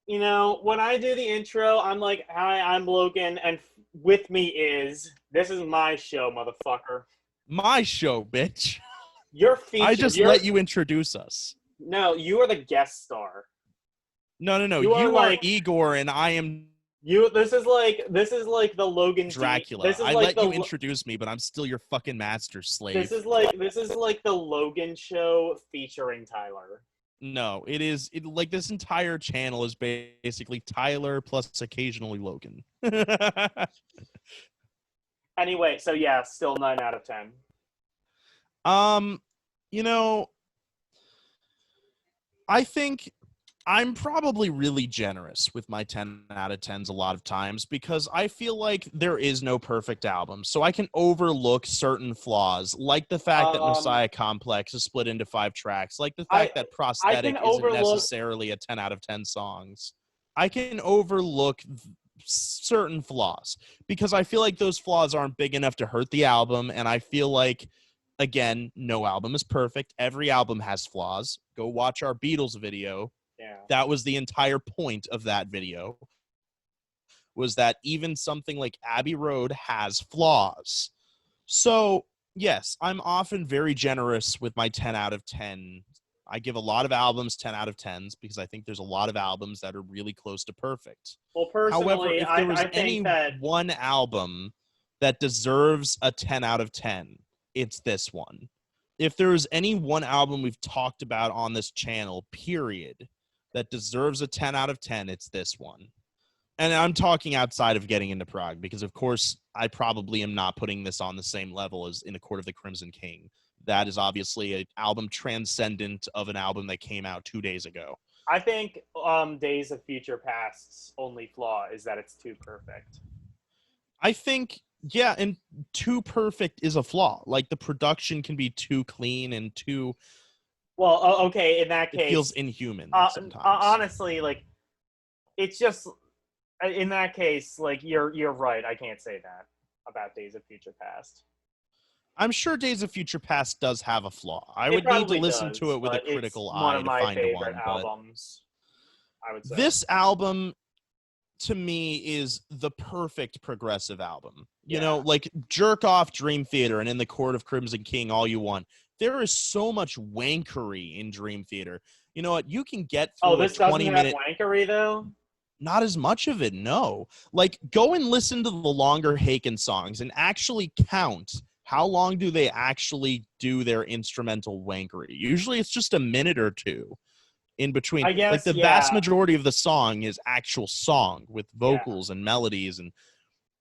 you know, when I do the intro, I'm like, hi, I'm Logan, and with me this is my show, motherfucker. My show, bitch. You're featured. I just let you introduce us. No, you are the guest star. No. You are like Igor, and I am This is like the Logan Dracula. This is I like let you introduce me, but I'm still your fucking master slave. This is like the Logan show featuring Tyler. No, like this entire channel is basically Tyler plus occasionally Logan. Anyway, so yeah, still 9 out of 10. You know, I think I'm probably really generous with my 10 out of 10s a lot of times because I feel like there is no perfect album. So I can overlook certain flaws, like the fact that Messiah Complex is split into 5 tracks, like the fact that Prosthetic isn't necessarily a 10 out of 10 songs. I can overlook certain flaws because I feel like those flaws aren't big enough to hurt the album, and I feel like, again, no album is perfect. Every album has flaws. Go watch our Beatles video. Yeah. That was the entire point of that video, was that even something like Abbey Road has flaws. So, yes, I'm often very generous with my 10 out of 10. I give a lot of albums 10 out of 10s because I think there's a lot of albums that are really close to perfect. Well, personally, however, if there was I think that one album that deserves a 10 out of 10, it's this one. If there's any one album we've talked about on this channel, period, that deserves a 10 out of 10, it's this one. And I'm talking outside of getting into prog because, of course, I probably am not putting this on the same level as In a Court of the Crimson King. That is obviously an album transcendent of an album that came out 2 days ago. I think Days of Future Past's only flaw is that it's too perfect. I think, yeah, and too perfect is a flaw. Like, the production can be too clean and too... Well, okay, in that case... It feels inhuman sometimes. Honestly, like, it's just... In that case, like, you're right. I can't say that about Days of Future Past. I'm sure Days of Future Past does have a flaw. I would need to listen to it with a critical eye to find one. One of my favorite albums, I would say. This album, to me, is the perfect progressive album. You know, like Jerk Off, Dream Theater, and In the Court of Crimson King, all you want. There is so much wankery in Dream Theater. You know what? You can get through this a 20-minute... doesn't have wankery, though? Not as much of it, no. Like, go and listen to the longer Haken songs and actually count how long do they actually do their instrumental wankery. Usually it's just a minute or two in between. I guess, like, the vast majority of the song is actual song with vocals and melodies,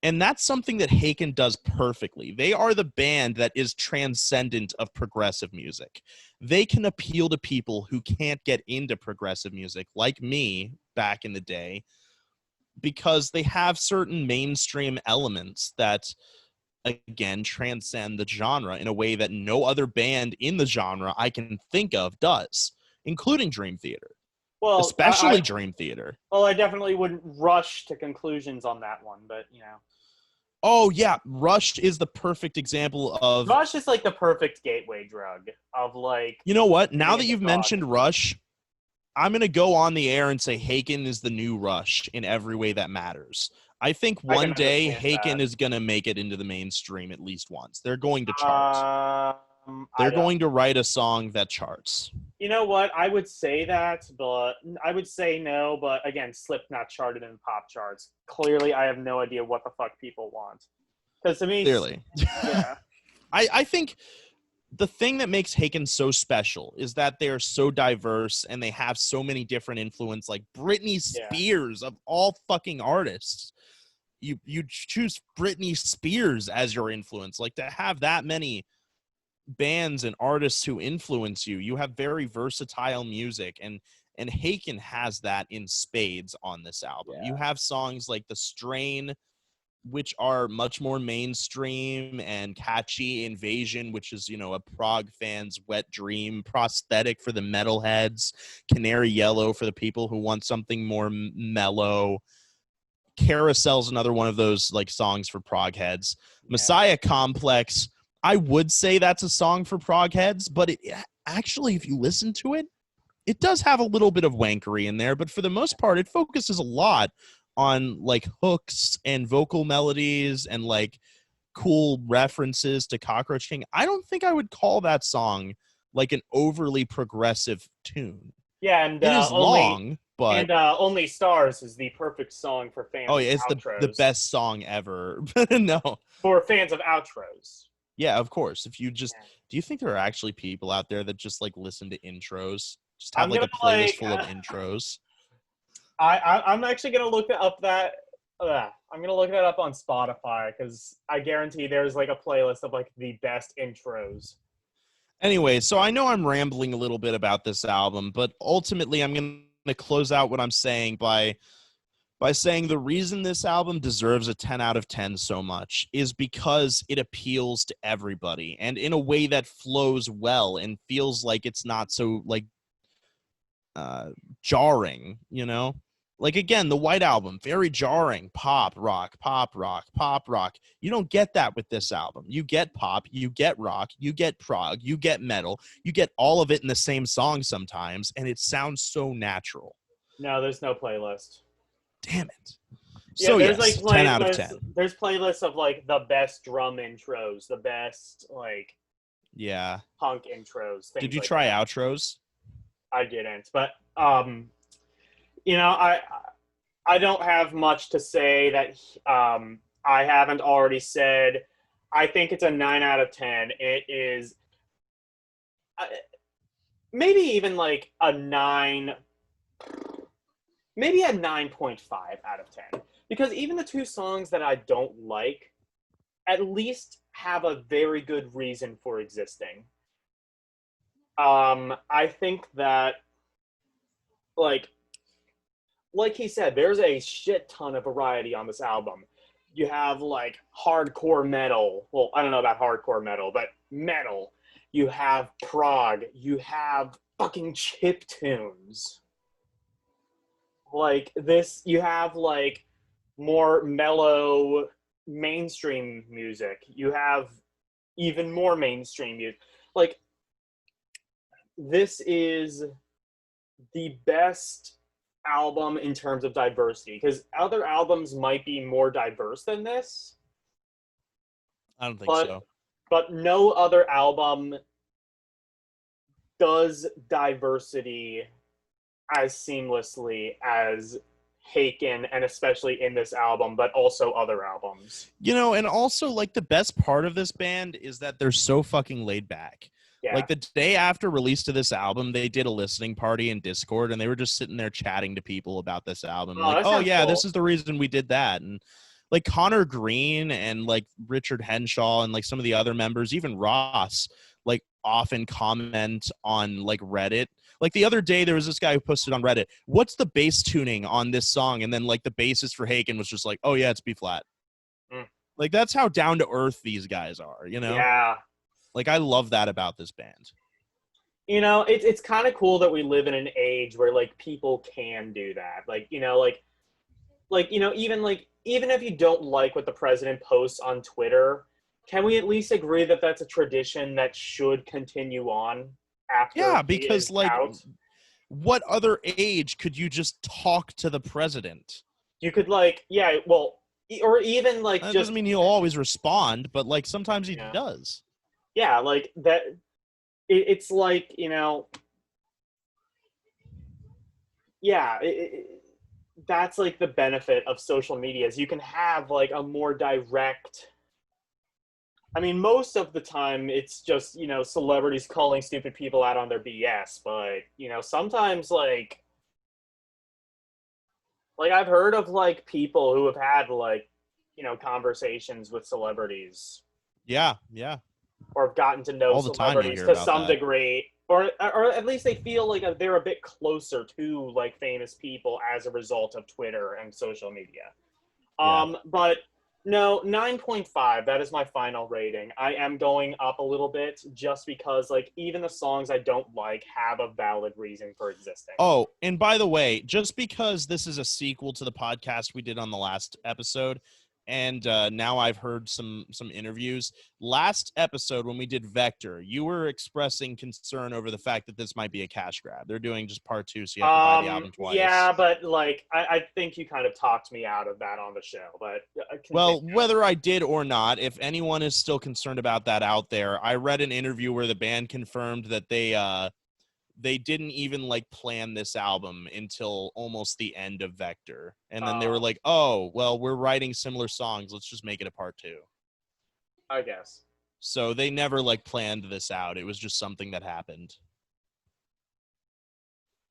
and that's something that Haken does perfectly. They are the band that is transcendent of progressive music. They can appeal to people who can't get into progressive music, like me back in the day, because they have certain mainstream elements that, again, transcend the genre in a way that no other band in the genre I can think of does, including Dream Theater. Well, especially Dream Theater. Well, I definitely wouldn't rush to conclusions on that one, but, you know. Oh, yeah. Rush is the perfect example of... Rush is like the perfect gateway drug of, like... You know what? Now that you've mentioned Rush, I'm going to go on the air and say Haken is the new Rush in every way that matters. I think one day Haken is going to make it into the mainstream at least once. They're going to chart. They're going to write a song that charts. You know what? I would say that, but I would say no. But again, Slipknot charted in pop charts. Clearly, I have no idea what the fuck people want. Because to me, clearly, yeah. I think the thing that makes Haken so special is that they're so diverse and they have so many different influence, like Britney Yeah. Spears of all fucking artists. You choose Britney Spears as your influence. Like, to have that many bands and artists who influence you, you have very versatile music, and Haken has that in spades on this album. Yeah. You have songs like The Strain, which are much more mainstream and catchy. Invasion, which is, a prog fan's wet dream. Prosthetic for the metalheads. Canary Yellow for the people who want something more mellow. Carousel's another one of those like songs for prog heads. Yeah. Messiah Complex, I would say that's a song for prog heads, but it actually, if you listen to it, it does have a little bit of wankery in there, but for the most part, it focuses a lot on like hooks and vocal melodies and like cool references to Cockroach King. I don't think I would call that song like an overly progressive tune. Yeah, and It is long, but Only Stars is the perfect song for fans oh of yeah, it's outros. the best song ever. No. For fans of outros. Yeah, of course. If you just do you think there are actually people out there that just like listen to intros? Just have like a playlist full of intros. I'm actually gonna look up that. I'm gonna look that up on Spotify because I guarantee there's like a playlist of like the best intros. Anyway, so I know I'm rambling a little bit about this album, but ultimately I'm going to close out what I'm saying by saying the reason this album deserves a 10 out of 10 so much is because it appeals to everybody and in a way that flows well and feels like it's not so like jarring, Like, again, the White Album, very jarring. Pop, rock, pop, rock, pop, rock. You don't get that with this album. You get pop, you get rock, you get prog, you get metal. You get all of it in the same song sometimes, and it sounds so natural. No, there's no playlist. Damn it. Yeah, So, there's yes, like 10 out of 10. There's playlists of like the best drum intros, the best like punk intros. Did you like try that. outros? I didn't, but I don't have much to say that I haven't already said. I think it's a 9 out of 10. It is maybe even like a 9, maybe a 9.5 out of 10. Because even the two songs that I don't like at least have a very good reason for existing. I think that like he said, there's a shit ton of variety on this album. You have like hardcore metal. Well, I don't know about hardcore metal, but metal. You have prog. You have fucking chiptunes. Like this, you have like more mellow mainstream music. You have even more mainstream music. Like this is the best album in terms of diversity, because other albums might be more diverse than this. I don't think so. But no other album does diversity as seamlessly as Haken, and especially in this album, but also other albums. And also like the best part of this band is that they're so fucking laid back. Yeah. Like the day after release to this album, they did a listening party in Discord and they were just sitting there chatting to people about this album. Oh yeah, cool. This is the reason we did that. And like Connor Green and like Richard Henshaw and like some of the other members, even Ross, like often comment on like Reddit. Like the other day, there was this guy who posted on Reddit, what's the bass tuning on this song? And then like the bassist for Haken was just like, oh yeah, it's B flat. Like that's how down to earth these guys are, Yeah. Like, I love that about this band. It's kind of cool that we live in an age where, like, people can do that. Like, even if you don't like what the president posts on Twitter, can we at least agree that that's a tradition that should continue on after he because, is like, out? What other age could you just talk to the president? You could, or even, like, that doesn't mean he'll always respond, but, like, sometimes he does. Yeah, like that. It's like, that's like the benefit of social media is you can have like a more direct I mean, most of the time it's just, celebrities calling stupid people out on their BS, but, sometimes like I've heard of like people who have had like, conversations with celebrities Yeah, yeah. or have gotten to know All the time you celebrities hear to about some that. degree, or at least they feel like they're a bit closer to like famous people as a result of Twitter and social media. Yeah. But no, 9.5, that is my final rating. I am going up a little bit just because like even the songs I don't like have a valid reason for existing. Oh, and by the way, just because this is a sequel to the podcast we did on the last episode, and now I've heard some interviews. Last episode when we did Vector, you were expressing concern over the fact that this might be a cash grab. They're doing just part 2, so you have to buy the album twice. Yeah, but like I think you kind of talked me out of that on the show, but continue. Well, whether I did or not, if anyone is still concerned about that out there, I read an interview where the band confirmed that they didn't even like plan this album until almost the end of Vector. And then they were like, "Oh, well, we're writing similar songs. Let's just make it a part 2." I guess. So they never like planned this out. It was just something that happened.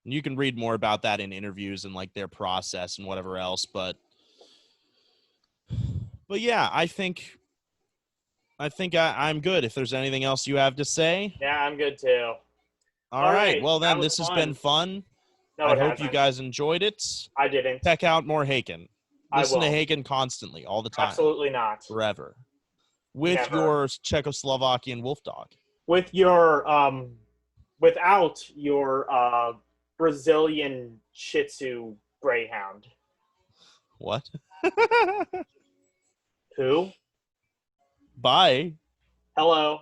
And you can read more about that in interviews and like their process and whatever else, but yeah, I think I'm good. If there's anything else you have to say. Yeah, I'm good too. All All right. right, Well, that then, was this has fun. been fun. No, I it hope you hasn't. guys enjoyed it. I didn't. Check out more Haken. I Listen to won't. Haken constantly, all the time, Absolutely not. forever. With Never. your Czechoslovakian wolf dog. With your without your Brazilian Shih Tzu Greyhound. What? Who? Bye. Hello.